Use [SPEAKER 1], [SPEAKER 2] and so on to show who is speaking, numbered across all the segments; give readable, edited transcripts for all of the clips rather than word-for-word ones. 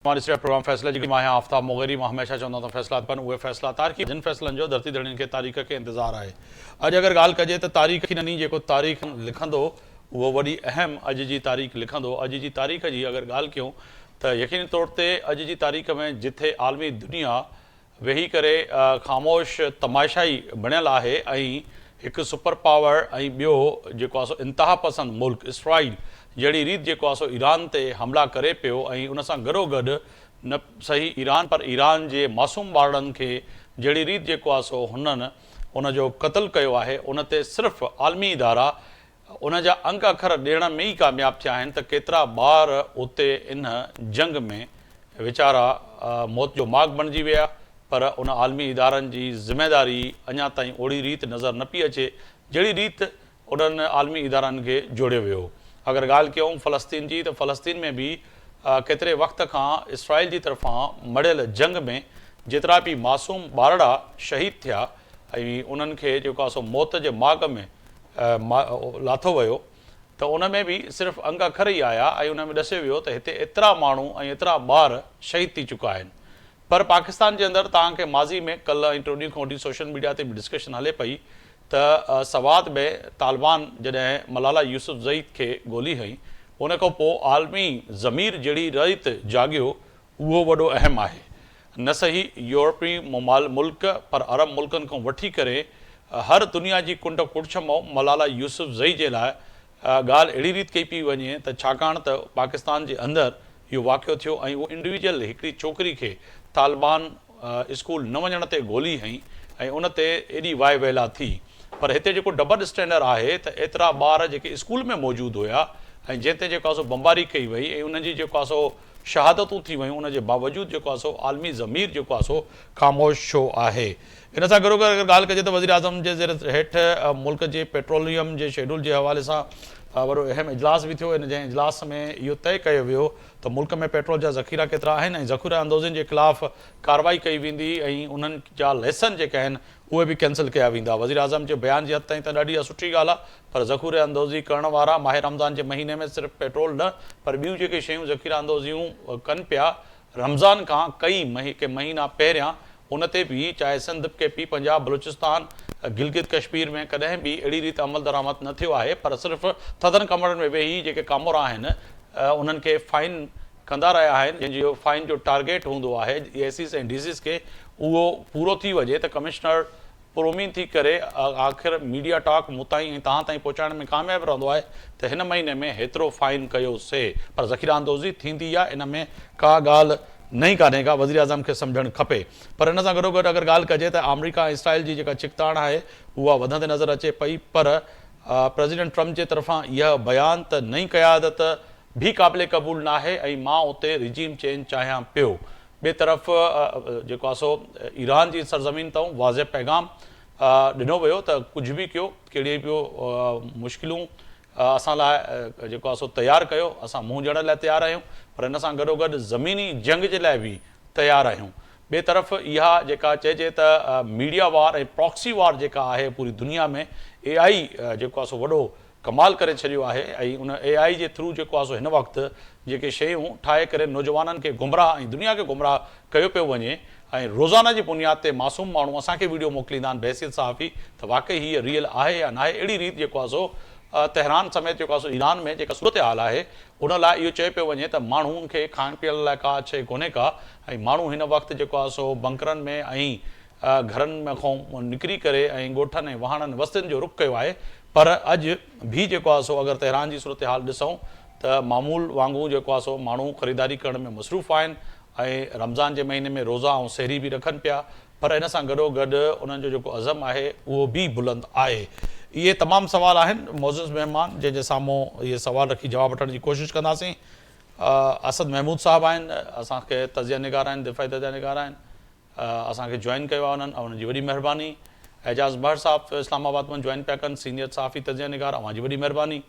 [SPEAKER 1] Programme फैसले जी मां आफ्ताब मोगरी मां हमेशा चवंदा त फैसला पन उहे फैसला तारीख़ी जिन फैसलनि जो धरती धड़ियुनि खे तारीख़ खे इंतज़ारु आहे। अॼु अगरि ॻाल्हि कजे त तारीख़ ननी जेको तारीख़ लिखंदो उहो वॾी अहम अॼु जी तारीख़ लिखंदो। अॼु जी तारीख़ जी अगरि ॻाल्हि कयूं त यकीनी तौर ते अॼु जी तारीख़ में जिथे आलमी दुनिया वेही करे ख़ामोश तमाशाई बणियल आहे ऐं हिकु सुपर पावर ऐं ॿियो जेको आहे सो इंतिहा पसंद मुल्क इसराइल जहिड़ी रीति जेको आहे सो ईरान ते हमला करे पियो ऐं उन सां गॾोगॾु न सही ईरान पर ईरान जे मासूम ॿारनि खे जहिड़ी रीति जेको आहे सो हुननि उनजो क़त्ल कयो आहे उन ते सिर्फ़ु आलमी इदारा उन जा अंग अखर ॾियण में ई कामयाबु थिया आहिनि त केतिरा ॿार उते इन जंग में वीचारा मौत जो माॻ बणिजी विया। पर उन आलमी इदारनि जी ज़िमेदारी अञा ताईं ओड़ी रीति नज़र न पई अचे जहिड़ी रीति उन्हनि आलमी इदारनि खे जोड़ियो वियो। अगरि ॻाल्हि कयूं फ़लस्तीन जी त फ़लस्तीन में बि केतिरे वक़्त खां इसराइल जी तरफ़ां मड़ियल जंग में जेतिरा बि मासूम ॿारड़ा शहीद थिया ऐं उन्हनि खे जेको आहे सो मौत जे माॻ में लाथो वियो त उन में बि सिर्फ़ु अंग अखर ई आया ऐं उन में ॾसियो वियो त हिते एतिरा माण्हू ऐं एतिरा ॿार शहीद थी चुका आहिनि। पर पाकिस्तान जे अंदरि तव्हांखे माज़ी में कल्ह ऐं टियों ॾींहं खां वठी सोशल मीडिया ते बि डिस्कशन हले पई त सवाद में तालिबान जॾहिं मलाला यूसुफ़ज़ई खे गोली हई उन खां पोइ आलमी ज़मीर जहिड़ी रीति जाॻियो उहो वॾो अहम आहे। न सही यूरोपी मुल्क पर अरब मुल्कनि खां वठी करे हर दुनिया जी कुंड कुड़छ मां मलाला यूसुफ़ज़ई जे लाइ ॻाल्हि अहिड़ी रीति कई पई वञे त छाकाणि त पाकिस्तान जे अंदरि इहो वाक़ियो थियो ऐं उहो इंडिविजुअल हिकिड़ी छोकिरी खे तालिबान स्कूल न वञण ते गोली हई ऐं उन ते एॾी वाह वेला थी। पर हिते जेको डबल स्टैंडर्ड आहे त एतिरा ॿार जेके स्कूल में मौजूदु हुया ऐं जंहिं ते जेको आहे सो बमबारी कई वई ऐं उनजी जेको आहे सो शहादतूं थी वियूं उन जे बावजूदु जेको आहे सो आलमी ज़मीर जेको आहे सो ख़ामोश छो आहे। इन सां गॾोगॾु अगरि ॻाल्हि कजे त वज़ीर आज़म जे ज़ेर हेठि मुल्क जे पेट्रोलियम जे शेड्यूल जे हवाले सां वॾो अहम इजलास बि थियो। इन जंहिं इजलास में इहो तय कयो वियो त मुल्क में पेट्रोल जा ज़ख़ीरा केतिरा आहिनि ऐं ज़ख़ीरा अंदोज़नि जे ख़िलाफ़ु कार्रवाई कई वेंदी ऐं उन्हनि जा लेसन जेके आहिनि उहे बि कैंसिल कया वेंदा। वज़ीर आज़म जे बयान जी हद ताईं त ॾाढी सुठी ॻाल्हि आहे पर ज़ख़ीरे अंदोज़ी करण वारा माह रमज़ान जे महीने में सिर्फ़ु पेट्रोल न पर ॿियूं जेके शयूं ज़ख़ीरा अंदोज़ियूं कनि पिया रमज़ान खां कई महीना पहिरियां उन ते बि चाहे सिंध के पी पंजाब बलूचिस्तान गिलगित कश्मीर में कॾहिं बि अहिड़ी रीति अमल दरामद न थियो आहे पर सिर्फ़ु थधनि कमरनि में वेही जेके कामोर आहिनि उन्हनि खे फाइन कंदा रहिया आहिनि जंहिंजो फाइन जो टारगेट हूंदो आहे एसीस ऐं डीसीस खे उहो पूरो थी वञे त कमिश्नर पुरोमीन थी करे आख़िर मीडिया टॉक मूं ताईं ऐं तव्हां ताईं पहुचाइण में कामयाबु रहंदो आहे त हिन महीने में हेतिरो फाइन कयोसीं पर ज़ख़ीरा अंदोज़ी थींदी आहे इन में का ॻाल्हि नई कान्हे का वज़ीर आज़म खे सम्झणु खपे। पर इन सां गॾोगॾु अगरि ॻाल्हि कजे त अमेरिका ऐं इसराइल जी जेका चिकताण आहे उहा वधंदे नज़र अचे पई पर प्रेसिडेंट ट्रम्प जे तरफ़ां इहा बयान त नई क़यादत भी क़ाबिले क़बूल न आहे ऐं मां उते रिजीम चेंज चाहियां पियो। ॿिए तरफ़ जेको आहे सो ईरान जी सरज़मीन तां वाज़े पैगाम ॾिनो वियो त कुझु बि कयो कहिड़ी बि मुश्किलूं असां लाइ जेको आहे सो तयारु कयो असां मुंहुं ॾियण लाइ तयारु आहियूं पर इन सां गॾोगॾु ज़मीनी जंग जे लाइ बि तयारु आहियूं। ॿिए तरफ़ इहा जेका चइजे त मीडिया वार ऐं प्रॉक्सी वार जेका आहे पूरी दुनिया में AI जेको आहे सो वॾो कमाल करे छॾियो आहे ऐं उन AI जे थ्रू जेको आहे सो हिन वक़्तु जेके शयूं ठाहे करे नौजवाननि खे गुमराह ऐं दुनिया खे गुमराह कयो पियो वञे ऐं रोज़ाना जी बुनियाद ते मासूम माण्हू असांखे वीडियो मोकिलींदा आहिनि बहसियत सहाफ़ी त वाक़ई हीअ रियल आहे या न आहे। अहिड़ी रीति जेको आहे सो तेहरान समेत जेको आहे सो ईरान में जेका सूरत हाल आहे उन लाइ इहो चयो पियो वञे त माण्हुनि खे खाइण पीअण लाइ का शइ कोन्हे का ऐं माण्हू हिन वक़्तु जेको आहे सो बंकरनि में ऐं घरनि में खां निकिरी करे ऐं ॻोठनि ऐं वहाणनि वस्तियुनि जो रुख़ कयो आहे। पर अॼु बि जेको आहे सो अगरि तेहरान जी सूरत हाल ॾिसूं त मामूल वांगुरु जेको आहे सो माण्हू ख़रीदारी करण में मसरूफ़ आहिनि ऐं रमज़ान जे महीने में रोज़ा ऐं सहरी बि रखनि पिया पर इन सां गॾोगॾु उन्हनि जो जेको अज़म आहे उहो बि बुलंद आहे। इहे तमामु सवाल आहिनि मोज़िज़ महिमान जंहिंजे साम्हूं इहे सवाल रखी जवाबु वठण जी कोशिशि कंदासीं। असद महमूद साहिबु आहिनि असांखे तज़िया निगार आहिनि दिफ़ाई तज़िया निगार आहिनि असांखे जॉइन कयो आहे उन्हनि उन्हनि जी वॾी महिरबानी। एजाज़ भट्ट साहिबु इस्लामाबाद में जॉइन पिया कनि सीनियर सहाफ़ी तज़िया निगार अव्हांजी वॾी महिरबानी।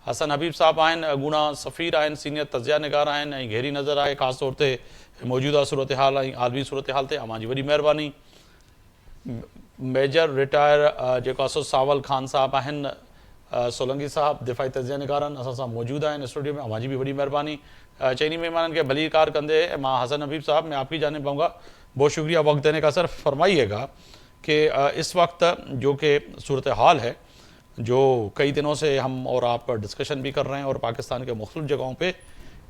[SPEAKER 1] हसन हबीब साहिबु आहिनि अॻूणा सफ़ीर आहिनि सीनियर तज़िया निगार आहिनि ऐं गहरी नज़र आहे ख़ासि तौर ते मौजूदा सूरत हाल ऐं आलमी सूरत हाल ते अव्हांजी वॾी महिरबानी। मेजर रिटायर जेको आहे सो सावल ख़ान साहिबु आहिनि सोलंगी साहब दिफ़ाई तज़िया निगारनि असां सां मौजूदु आहिनि स्टूडियो में अव्हांजी बि वॾी महिरबानी। चीनी मेहमान के भली कार कंदे मां हसन हबीब साहब, मैं आपकी जाने पाऊँगा। बहुत शुक्रिया वक्त देने का। सर फरमाइएगा कि इस वक्त जो कि सूरत हाल है, जो कई दिनों से हम और आप डिस्कशन भी कर रहे हैं और पाकिस्तान के मुख्तलिफ जगहों पे,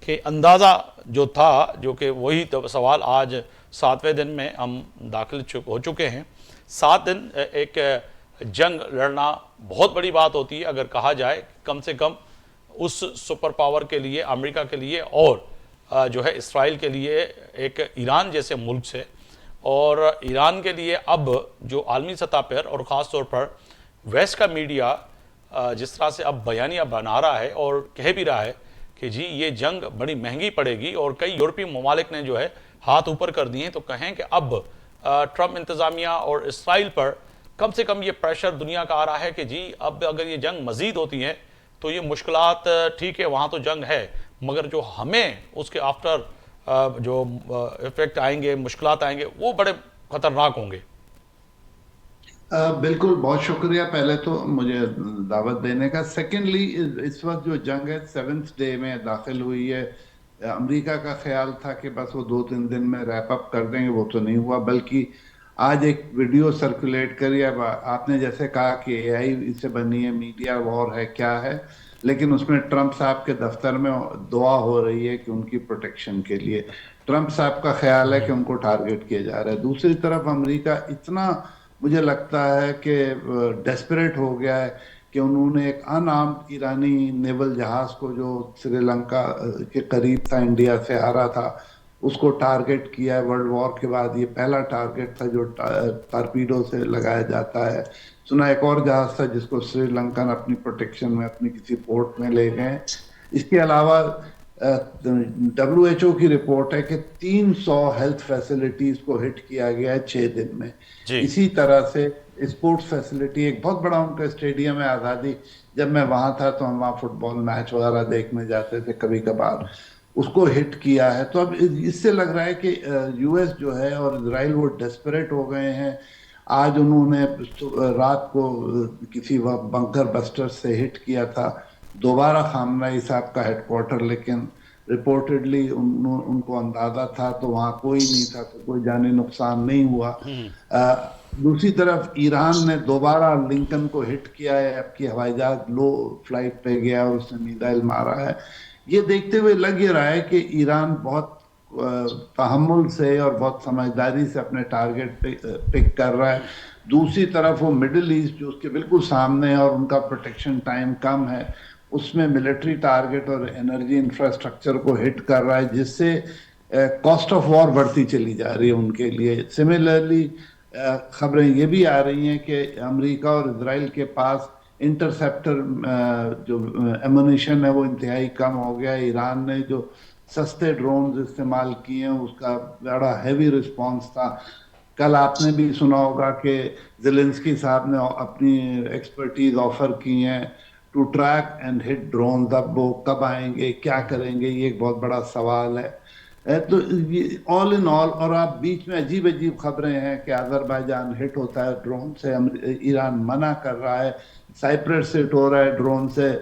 [SPEAKER 1] कि अंदाज़ा जो था, जो कि वही तो सवाल आज 7वें दिन में हम दाखिल हो चुके हैं। 7 दिन एक जंग लड़ना बहुत बड़ी बात होती है। अगर कहा जाए कम से कम उस सुपर पावर के लिए, अमेरिका के लिए और जो है इसराइल के लिए, एक ईरान जैसे मुल्क से, और ईरान के लिए अब जो आलमी सतह पर और ख़ास तौर पर वेस्ट का मीडिया जिस तरह से अब बयानिया बना रहा है और कह भी रहा है कि जी ये जंग बड़ी महंगी पड़ेगी, और कई यूरोपीय ममालिक ने जो है हाथ ऊपर कर दिए हैं, तो कहें कि अब ट्रंप इंतज़ामिया और इसराइल पर कम से कम ये प्रेशर दुनिया का आ रहा है कि जी अब अगर ये जंग मज़ीद होती है तो ये मुश्किलात, ठीक है वहाँ तो जंग है, मगर जो हमें उसके आफ्टर जो इफेक्ट आएंगे, मुश्किलात आएंगे, वो बड़े ख़तरनाक होंगे।
[SPEAKER 2] बिल्कुल, बहुत शुक्रिया पहले तो मुझे दावत देने का। सेकेंडली, इस वक्त जो जंग है 7th डे में दाखिल हुई है। अमेरिका का ख्याल था कि बस वो 2-3 दिन में रैप अप कर देंगे, वो तो नहीं हुआ, बल्कि आज एक वीडियो सर्कुलेट करी। अब आपने जैसे कहा कि एआई इससे बनी है, मीडिया वॉर है, क्या है, लेकिन उसमें ट्रंप साहब के दफ्तर में दुआ हो रही है कि उनकी प्रोटेक्शन के लिए। ट्रंप साहब का ख्याल है कि उनको टारगेट किया जा रहा है। दूसरी तरफ अमेरिका इतना, मुझे लगता है कि डेस्परेट हो गया है कि उन्होंने एक अनआर्म्ड ईरानी नेवल जहाज को, जो श्रीलंका के करीब था, इंडिया से आ रहा था, उसको टारगेट किया है। वर्ल्ड वॉर के बाद ये पहला टारगेट था जो टारपीडो से लगाया जाता है। सुना एक और जहाज था जिसको श्रीलंकन अपनी प्रोटेक्शन में अपनी किसी पोर्ट में ले गए। इसके अलावा WHO की रिपोर्ट है कि 300 हेल्थ फैसिलिटीज को हिट किया गया है 6 दिन में।
[SPEAKER 1] जी
[SPEAKER 2] इसी तरह से स्पोर्ट्स फैसिलिटी, एक बहुत बड़ा उनका स्टेडियम है आज़ादी, जब मैं वहां था तो हम वहाँ फुटबॉल मैच वगैरह देखने जाते थे कभी कभार, उसको हिट किया है। तो अब इससे लग रहा है कि यूएस जो है और इजराइल वो डेस्परेट हो गए हैं। आज उन्होंने रात को किसी बंकर बस्टर से हिट किया था दोबारा खामनेई साहब का हेडक्वार्टर, लेकिन रिपोर्टेडली उनको अंदाजा था तो वहाँ कोई नहीं था, तो कोई जानी नुकसान नहीं हुआ। दूसरी तरफ ईरान ने दोबारा लिंकन को हिट किया है, आपकी हवाई जहाज लो फ्लाइट पे गया और उसने मिसाइल मारा है। ये देखते हुए लग ही रहा है कि ईरान बहुत तहम्मुल से और बहुत समझदारी से अपने टारगेट पिक कर रहा है। दूसरी तरफ वो मिडिल ईस्ट जो उसके बिल्कुल सामने है और उनका प्रोटेक्शन टाइम कम है, उसमें मिलिट्री टारगेट और एनर्जी इंफ्रास्ट्रक्चर को हिट कर रहा है, जिससे कॉस्ट ऑफ वॉर बढ़ती चली जा रही है उनके लिए। सिमिलरली खबरें ये भी आ रही हैं कि अमेरिका और इजराइल के पास इंटरसेप्टर जो एमुनिशन है वो इंतहाई कम हो गया। ईरान ने जो सस्ते ड्रोन्स इस्तेमाल किए हैं उसका बड़ा हैवी रिस्पांस था। कल आपने भी सुना होगा कि ज़ेलेंस्की साहब ने अपनी एक्सपर्टीज ऑफर की हैं to track and hit drone. अब वो कब आएंगे, क्या करेंगे, ये एक बहुत बड़ा सवाल है। तो ऑल इन ऑल, और आप बीच में अजीब अजीब खबरें हैं कि अजरबैजान हिट होता है ड्रोन से, ईरान मना कर रहा है, साइप्रस हिट हो रहा है ड्रोन से,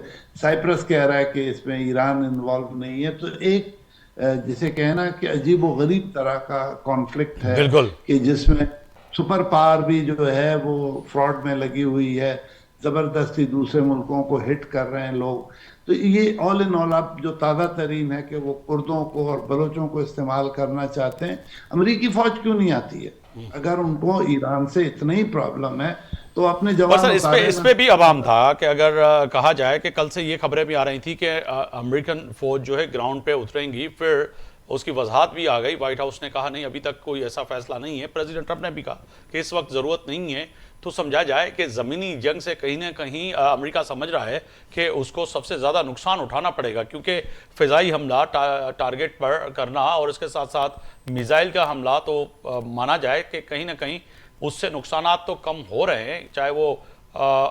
[SPEAKER 2] साइप्रस कह रहा है कि इसमें ईरान इन्वॉल्व नहीं है। तो एक जिसे कहना कि अजीब व गरीब तरह का कॉन्फ्लिक्ट है
[SPEAKER 1] बिल्कुल।
[SPEAKER 2] कि जिसमें सुपर पावर भी जो है वो फ्रॉड में लगी हुई है, जबरदस्ती दूसरे मुल्कों को हिट कर रहे हैं लोग। तो ये ऑल इन ऑल अब जो ताज़ा तरीन है कि वो कुर्दों को और बलोचों को इस्तेमाल करना चाहते हैं। अमेरिकी फौज क्यों नहीं आती है? अगर उनको ईरान से इतना ही प्रॉब्लम है तो अपने
[SPEAKER 1] पर
[SPEAKER 2] जवान
[SPEAKER 1] सर
[SPEAKER 2] उतारे
[SPEAKER 1] इस
[SPEAKER 2] ना।
[SPEAKER 1] पे भी अवाम था कि अगर कहा जाए कि कल से ये खबरें भी आ रही थी कि अमेरिकन फौज जो है ग्राउंड पे उतरेंगी, फिर उसकी वजाहत भी आ गई। व्हाइट हाउस ने कहा नहीं, अभी तक कोई ऐसा फैसला नहीं है। प्रेसिडेंट ट्रंप ने भी कहा कि इस वक्त ज़रूरत नहीं है। तो समझा जाए कि ज़मीनी जंग से कहीं ना कहीं अमेरिका समझ रहा है कि उसको सबसे ज़्यादा नुकसान उठाना पड़ेगा, क्योंकि फ़िज़ाई हमला टारगेट पर करना और इसके साथ साथ मिसाइल का हमला, तो माना जाए कि कहीं ना कहीं उससे नुकसानात तो कम हो रहे हैं, चाहे वो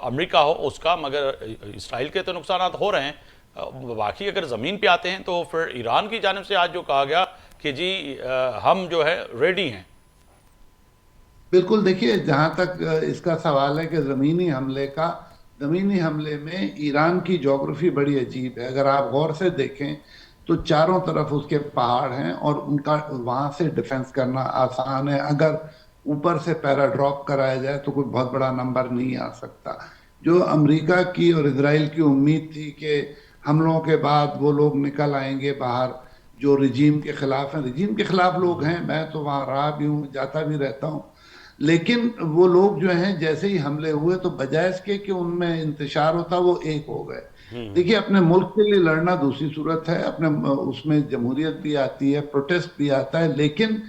[SPEAKER 1] अमेरिका हो उसका, मगर इसराइल के तो नुकसानात हो रहे हैं। बाकी अगर ज़मीन पे आते हैं तो फिर ईरान की जानिब से आज जो कहा गया कि जी हम जो है रेडी हैं।
[SPEAKER 2] बिल्कुल, देखिए जहां तक इसका सवाल है कि ज़मीनी हमले का, ज़मीनी हमले में ईरान की ज्योग्राफी बड़ी अजीब है। अगर आप गौर से देखें तो चारों तरफ उसके पहाड़ हैं और उनका वहां से डिफेंस करना आसान है। अगर ऊपर से पैरा ड्रॉप कराया जाए तो कोई बहुत बड़ा नंबर नहीं आ सकता। जो अमेरिका की और इजराइल की उम्मीद थी कि हमलों के बाद वो लोग निकल आएंगे बाहर जो रिजीम के खिलाफ हैं, रिजीम के खिलाफ लोग हैं, मैं तो वहां रहा भी हूँ, जाता भी रहता हूँ, लेकिन वो लोग जो हैं जैसे ही हमले हुए तो बजाय इसके कि उनमें इंतशार होता वो एक हो गए। देखिए, अपने मुल्क के लिए लड़ना दूसरी सूरत है, अपने उसमें जमहूरियत भी आती है, प्रोटेस्ट भी आता है, लेकिन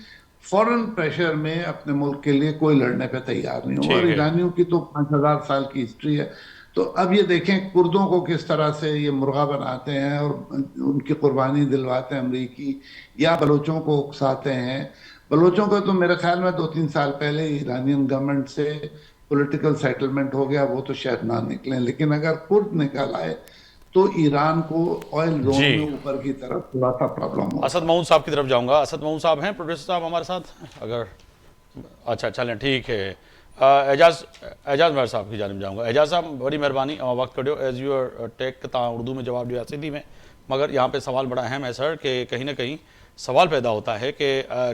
[SPEAKER 2] फॉरेन प्रेशर में अपने मुल्क के लिए कोई लड़ने पे तैयार नहीं हुआ। और
[SPEAKER 1] ठीक है।
[SPEAKER 2] ईरानियों की तो 5,000 साल की हिस्ट्री है। तो अब ये देखें कुर्दों को किस तरह से ये मुर्गा बनाते हैं और उनकी कुर्बानी दिलवाते हैं अमरीकी, या बलोचों को उकसाते हैं। बलोचों का तो मेरे ख्याल में 2-3 साल पहले ईरानियन गवर्नमेंट से पॉलिटिकल सेटलमेंट हो गया, वो तो शायद ना निकले, लेकिन अगर कुर्द निकल आए तो ईरान को ऑयल जोन
[SPEAKER 1] जी,
[SPEAKER 2] में ऊपर की तरफ थोड़ा सा प्रॉब्लम हो
[SPEAKER 1] असद
[SPEAKER 2] सकता
[SPEAKER 1] मऊन साहब की तरफ जाऊंगा। असद मऊन साहब हैं प्रोड्यूसर साहब हमारे साथ? अगर अच्छा चलें, ठीक है। एजाज एजाज मेहर साहब की जानब जाऊंगा। एजाज साहब बड़ी मेहरबानी वक्त कड़ियो एज यूर टेक ता उर्दू में जवाब दिया सिंधी में, मगर यहाँ पे सवाल बड़ा अहम है सर कि कहीं ना कहीं सवाल पैदा होता है कि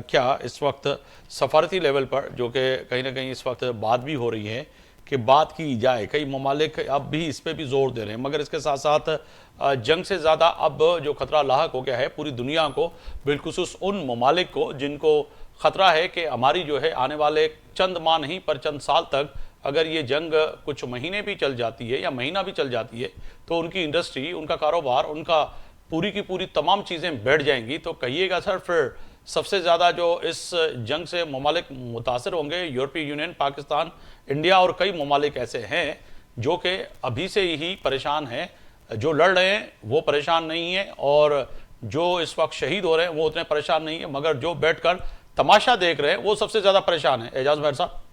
[SPEAKER 1] क्या इस वक्त सफारती लेवल पर, जो कि कहीं ना कहीं इस वक्त बात भी हो रही है कि बात की जाए, कई ममालिक अब भी इस पर भी जोर दे रहे हैं, मगर इसके साथ साथ जंग से ज़्यादा अब जो खतरा लाहक हो गया है पूरी दुनिया को, बिलखुसूस उन ममालिक को जिनको खतरा है कि हमारी जो है आने वाले चंद माह नहीं पर चंद साल तक अगर ये जंग कुछ महीने भी चल जाती है या महीना भी चल जाती है तो उनकी इंडस्ट्री, उनका कारोबार, उनका पूरी की पूरी तमाम चीज़ें बैठ जाएंगी। तो कहिएगा सर, फिर सबसे ज़्यादा जो इस जंग से ममालिक मुतासर होंगे, यूरोपीय यूनियन, पाकिस्तान, इंडिया और कई ममालिक ऐसे हैं जो कि अभी से ही परेशान हैं। जो लड़ रहे हैं वो परेशान नहीं है और जो इस वक्त शहीद हो रहे हैं वो उतने परेशान नहीं है, मगर जो बैठकर तमाशा देख रहे हैं वो सबसे ज़्यादा परेशान है। एजाज भाई साहब।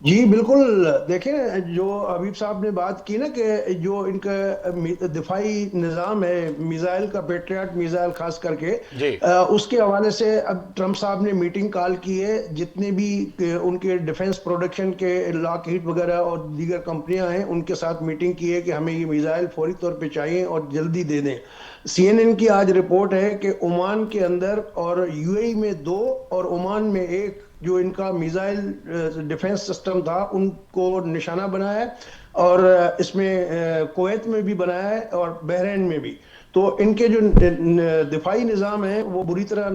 [SPEAKER 3] जी बिल्कुल। देखें, जो हबीब साहब ने बात की ना कि जो इनका दिफाई निज़ाम है, मिसाइल का, पेट्रियट मिसाइल खास करके,
[SPEAKER 1] जी
[SPEAKER 3] उसके हवाले से अब ट्रम्प साहब ने मीटिंग कॉल की है। जितने भी उनके डिफेंस प्रोडक्शन के लॉकहीड वगैरह और दीगर कंपनियां हैं उनके साथ मीटिंग की है कि हमें ये मिसाइल फौरी तौर पे चाहिए और जल्दी दे दें। CNN की आज रिपोर्ट है कि ओमान के अंदर और यूएई में 2 और ओमान में 1 जो इनका मिसाइल डिफेंस सिस्टम था उनको निशाना बनाया है, और इसमें कुवैत में भी बनाया है और बहरीन में भी। तो इनके जो दिफाई निज़ाम है वो बुरी तरह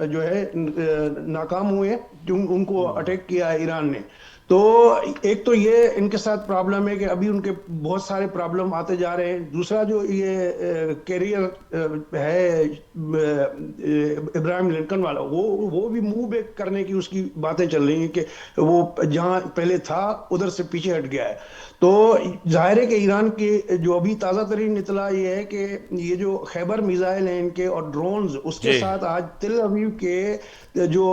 [SPEAKER 3] जो है नाकाम हुए, जो उनको अटैक किया है ईरान ने। तो एक तो ये इनके साथ प्रॉब्लम है कि अभी उनके बहुत सारे प्रॉब्लम आते जा रहे हैं। दूसरा जो ये कैरियर है इब्राहिम लिंकन वाला, वो भी मूव बैक करने की उसकी बातें चल रही हैं कि वो जहां पहले था उधर से पीछे हट गया है। तो जाहिर है कि ईरान की जो अभी ताज़ा तरीन इतला ये है कि ये जो खैबर मिसाइल हैं इनके और ड्रोन्स, उसके साथ आज तिल अवीव के जो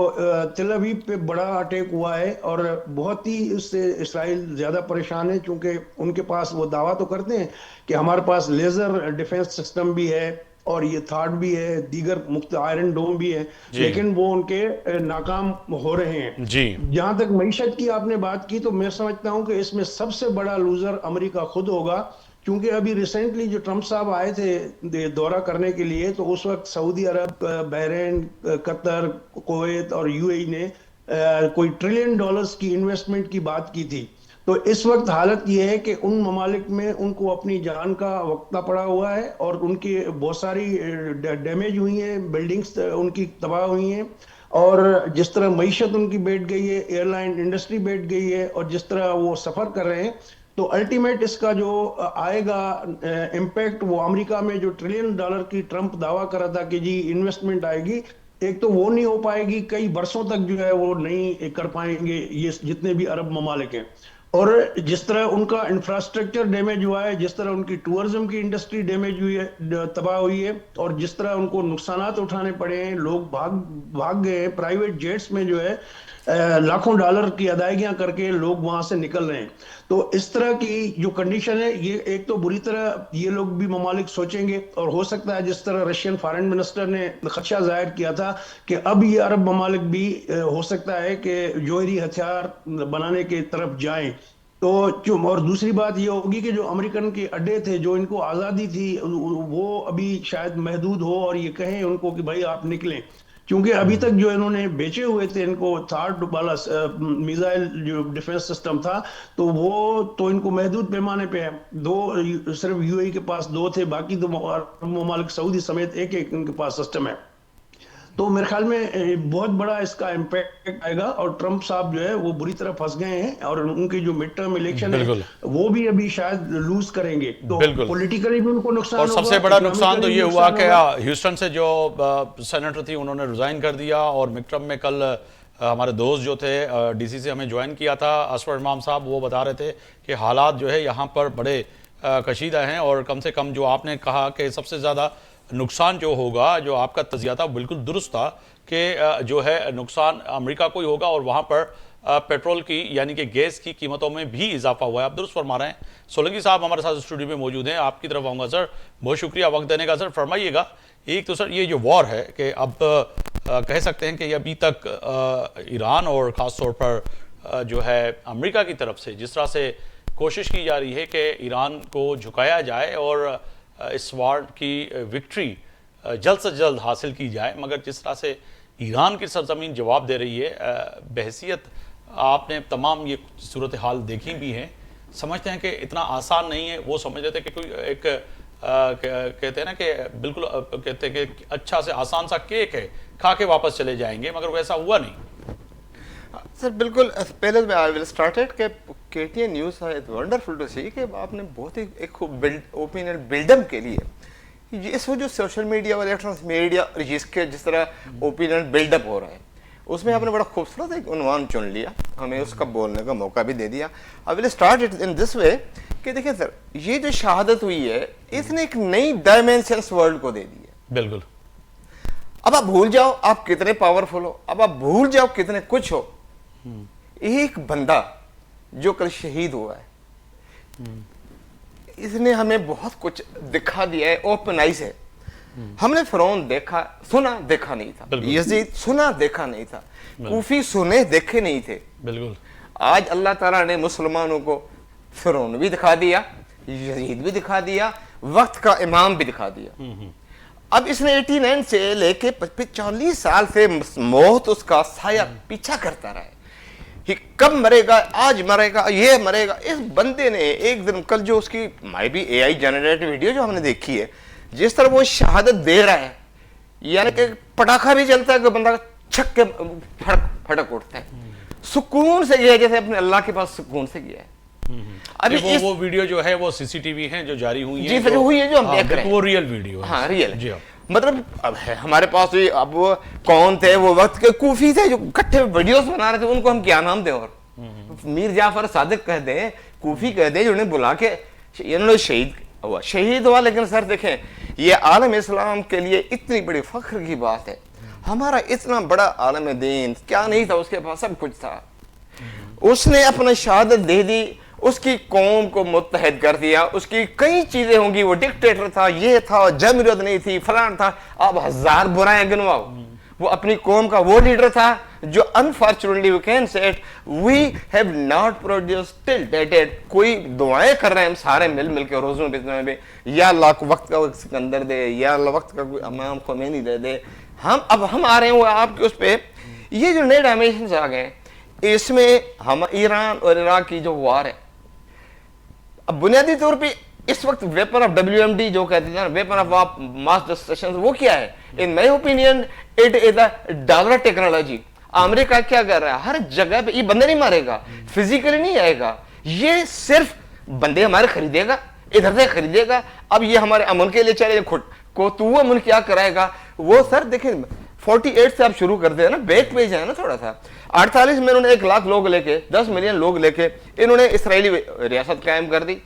[SPEAKER 3] तिल अवीव पे बड़ा अटैक हुआ है और बहुत ही इससे इसराइल ज़्यादा परेशान है, क्योंकि उनके पास वो दावा तो करते हैं कि हमारे पास लेज़र डिफेंस सिस्टम भी है और ये थार्ड भी है, दीगर मुख्त आयरन डोम भी है, लेकिन वो उनके नाकाम हो रहे हैं।
[SPEAKER 1] जी
[SPEAKER 3] जहां तक मईशत की आपने बात की, तो मैं समझता हूं कि इसमें सबसे बड़ा लूजर अमेरिका खुद होगा, क्योंकि अभी रिसेंटली जो ट्रम्प साहब आए थे दौरा करने के लिए, तो उस वक्त सऊदी अरब, बहरीन, कतर, कुवैत और यूएई ने कोई $1 ट्रिलियन की इन्वेस्टमेंट की बात की थी। तो इस वक्त हालत यह है कि उन ममालिक में उनको अपनी जान का वक्ता पड़ा हुआ है और उनकी बहुत सारी डैमेज हुई हैं, बिल्डिंग्स उनकी तबाह हुई हैं, और जिस तरह मईशत उनकी बैठ गई है, एयरलाइन इंडस्ट्री बैठ गई है, और जिस तरह वो सफ़र कर रहे हैं, तो अल्टीमेट इसका जो आएगा इम्पैक्ट, वो अमेरिका में जो $1 ट्रिलियन की ट्रम्प दावा कर रहा था कि जी इन्वेस्टमेंट आएगी, एक तो वो नहीं हो पाएगी, कई बरसों तक जो है वो नहीं कर पाएंगे ये जितने भी अरब ममालिक हैं। और जिस तरह उनका इंफ्रास्ट्रक्चर डैमेज हुआ है, जिस तरह उनकी टूरिज्म की इंडस्ट्री डैमेज हुई है, तबाह हुई है, और जिस तरह उनको नुकसानात उठाने पड़े हैं, लोग भाग गए हैं, प्राइवेट जेट्स में जो है लाखों डॉलर की अदायगियां करके लोग वहां से निकल रहे हैं। तो इस तरह की जो कंडीशन है, ये एक तो बुरी तरह ये लोग भी ममालिक सोचेंगे, और हो सकता है जिस तरह रशियन फॉरेन मिनिस्टर ने खदशा जाहिर किया था कि अब ये अरब ममालिक भी हो सकता है कि जौहरी हथियार बनाने की तरफ जाएं। तो और दूसरी बात ये होगी कि जो अमेरिकन के अड्डे थे, जो इनको आज़ादी थी, वो अभी शायद महदूद हो और ये कहें उनको कि भाई आप निकलें, क्योंकि अभी तक जो इन्होंने बेचे हुए थे इनको थार्ड वाला मिसाइल जो डिफेंस सिस्टम था, तो वो तो इनको महदूद पैमाने पे है। सिर्फ यूएई के पास 2 थे, बाकी तो ममालिक सऊदी समेत एक एक इनके पास सिस्टम है। तो मेरे ख्याल में बहुत बड़ा इसका इम्पैक्ट आएगा, और ट्रंप साहब जो है वो बुरी तरह फंस गए हैं, और उनके जो मिड टर्म इलेक्शन है
[SPEAKER 1] बिल्कुल
[SPEAKER 3] वो भी अभी शायद लूज करेंगे, तो
[SPEAKER 1] बिल्कुल।
[SPEAKER 3] पॉलिटिकली भी उनको नुकसान
[SPEAKER 1] और
[SPEAKER 3] होगा,
[SPEAKER 1] सबसे बड़ा नुकसान तो
[SPEAKER 3] इकोनॉमिकली
[SPEAKER 1] ये
[SPEAKER 3] भी
[SPEAKER 1] हुआ
[SPEAKER 3] नुकसान
[SPEAKER 1] कि
[SPEAKER 3] होगा।
[SPEAKER 1] ह्यूस्टन से जो सेनेटर थी उन्होंने रिजाइन कर दिया, और मिड टर्म में कल हमारे दोस्त जो थे डीसी से हमें ज्वाइन किया था असफर इमाम साहब, वो बता रहे थे कि हालात जो है यहाँ पर बड़े कशीदा हैं, और कम से कम जो आपने कहा कि सबसे ज़्यादा नुकसान जो होगा, जो आपका तजिया था बिल्कुल दुरुस्त था कि जो है नुकसान अमेरिका को ही होगा, और वहाँ पर पेट्रोल की यानी कि गैस की कीमतों में भी इजाफा हुआ है। आप दुरुस्त फरमा रहे हैं। सोलंकी साहब हमारे साथ स्टूडियो में मौजूद हैं, आपकी तरफ आऊँगा सर। बहुत शुक्रिया वक्त देने का सर। फरमाइएगा, एक तो सर ये जो वॉर है कि अब कह सकते हैं कि अभी तक ईरान और ख़ास तौर पर जो है अमेरिका की तरफ से जिस तरह से कोशिश की जा रही है कि ईरान को झुकाया जाए और इस वार की विक्ट्री जल्द से जल्द हासिल की जाए, मगर जिस तरह से ईरान की सरजमीन जवाब दे रही है, बहसीत आपने तमाम ये सूरत हाल देखी भी हैं, समझते हैं कि इतना आसान नहीं है। वो समझ रहे थे कि कोई एक कहते हैं ना कि बिल्कुल कहते हैं कि अच्छा से आसान सा केक है, खा के वापस चले जाएंगे, मगर वैसा हुआ नहीं।
[SPEAKER 4] सर बिल्कुल, पहले आई विल स्टार्टेड के KTN news is wonderful to see कि आपने बहुत ही एक खूब ओपिनियन बिल्डअप के लिए इस वो जो सोशल मीडिया और इलेक्ट्रॉनिक मीडिया जिसके जिस तरह ओपिनियन बिल्डअप हो रहा है, उसमें आपने बड़ा खूबसूरत एक उन्वान चुन लिया, हमें उसका बोलने का मौका भी दे दिया। I will start it in this way कि देखिए सर, ये जो शहादत हुई है इसने एक नई डायमेंशंस वर्ल्ड को दे दी है।
[SPEAKER 1] बिल्कुल।
[SPEAKER 4] अब आप भूल जाओ आप कितने पावरफुल हो, अब आप भूल जाओ कितने कुछ हो। एक बंदा जो कल शहीद हुआ है, इसने हमें बहुत कुछ दिखा दिया है ओपन आई से। हमने फिरौन देखा सुना देखा नहीं था, यजीद सुना देखा नहीं था, कूफी सुने देखे नहीं थे।
[SPEAKER 1] बिल्कुल।
[SPEAKER 4] आज अल्लाह ताला ने मुसलमानों को फिरौन भी दिखा दिया, यजीद भी दिखा दिया, वक्त का इमाम भी दिखा दिया। अब इसने 89 से लेके 40 साल से मौत उसका साया पीछा करता रहा है। कब मरेगा, आज मरेगा, ये मरेगा। इस बंदे ने एक दिन कल जो उसकी माई भी एआई जनरेटेड वीडियो जो हमने देखी है, जिस तरह वो शहादत दे रहा है, यानी कि पटाखा भी चलता है कि बंदा छक के फटक उठता है, सुकून से गया जैसे अपने अल्लाह के पास सुकून से गया है।
[SPEAKER 1] अभी वो वीडियो जो है वो सीसीटीवी है जो जारी हुई है,
[SPEAKER 4] जी हुई है जो हम देख रहे हैं,
[SPEAKER 1] वो रियल वीडियो है।
[SPEAKER 4] हाँ रियल
[SPEAKER 1] जी।
[SPEAKER 4] मतलब अब है हमारे पास भी, अब वो कौन थे, वो वक्त के कूफी थे जो इकट्ठे वीडियोस बना रहे थे, उनको हम क्या नाम दें? और मीर जाफर सादिक कह दें, कूफी कह दें, जो उन्हें बुला के इन्होंने शहीद हुआ। लेकिन सर देखें, ये आलम इस्लाम के लिए इतनी बड़ी फख्र की बात है। हमारा इतना बड़ा आलम दीन क्या नहीं था, उसके पास सब कुछ था। उसने अपना शहादत दे दी, उसकी कौम को मुत्तहद कर दिया। उसकी कई चीजें होंगी, वो डिक्टेटर था, ये था, जमहूरियत नहीं थी, फलान था, अब हजार बुराएं गिनवाओ। वो अपनी कौम का वो लीडर था जो unfortunately we can say it, we have not produced till dated. कोई दुआएं कर रहे हैं हम सारे मिल मिल के रोजों में, या अल्लाह को वक्त का सिकंदर दे, या अल्लाह वक्त का कोई इमाम खोमेनी दे दे। हम आ रहे हैं आपके उस पे, ये जो नए डायमेंशन आ गए, इसमें हम ईरान और इराक की जो वार है, अब बुनियादी तौर पे इस वक्त वेपन ऑफ WMD जो कहते हैं, वेपन ऑफ मास डिस्ट्रक्शन, वो क्या है? In my opinion it is the dollar technology. America क्या कर रहा है, हर जगह पे ये बंदे नहीं मारेगा, फिजिकली नहीं आएगा, ये सिर्फ बंदे हमारे खरीदेगा, इधर से खरीदेगा। अब ये हमारे अमन के लिए चले खुद को, तो वो अमन क्या कराएगा? वो सर देखें 48 से आप शुरू करते हैं ना, बैक पेज है ना थोड़ा सा। 48 में इन्होंने 1 लाख लोग लेके, 10 मिलियन लोग लेके इन्होंने इसराइली रियासत कायम कर दी।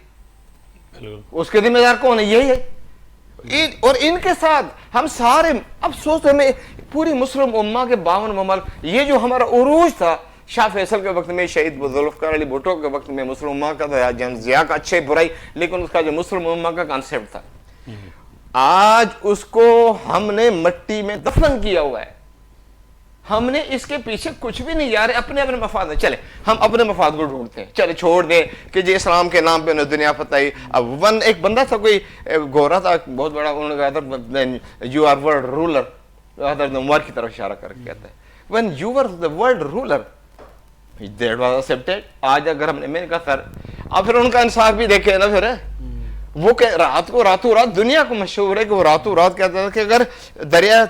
[SPEAKER 4] उसके जिम्मेदार कौन है? यही है। और इनके साथ हम सारे अब सोचते हमें पूरी मुस्लिम उम्मा के 52 ममालिक, ये जो हमारा उरूज था शाह फैसल के वक्त में, शहीद जुल्फकार अली भुट्टो के वक्त में, मुस्लिम उम्मा का तो जिया का अच्छे बुराई, लेकिन उसका जो मुस्लिम उम्मा का कॉन्सेप्ट था, आज उसको हमने मिट्टी में दफन किया हुआ है। हमने इसके पीछे कुछ भी नहीं जा रहे, अपने अपने मफाद में चले, हम अपने मफाद को ढूंढते हैं, चले छोड़ दें कि जी इस्लाम के नाम पे उन्हें दुनिया फताई। अब एक बंदा था, कोई गोरा था बहुत बड़ा, उन्होंने कहा था you are world ruler, Umar की तरफ इशारा करके कहता है when you were the world ruler that was accepted. आज अगर मैंने कहा सर, अब फिर उनका इंसाफ भी देखे ना, फिर वो रात को रातों रात, दुनिया को मशहूर है कि वो रातों रात कहता था कि अगर दरिया,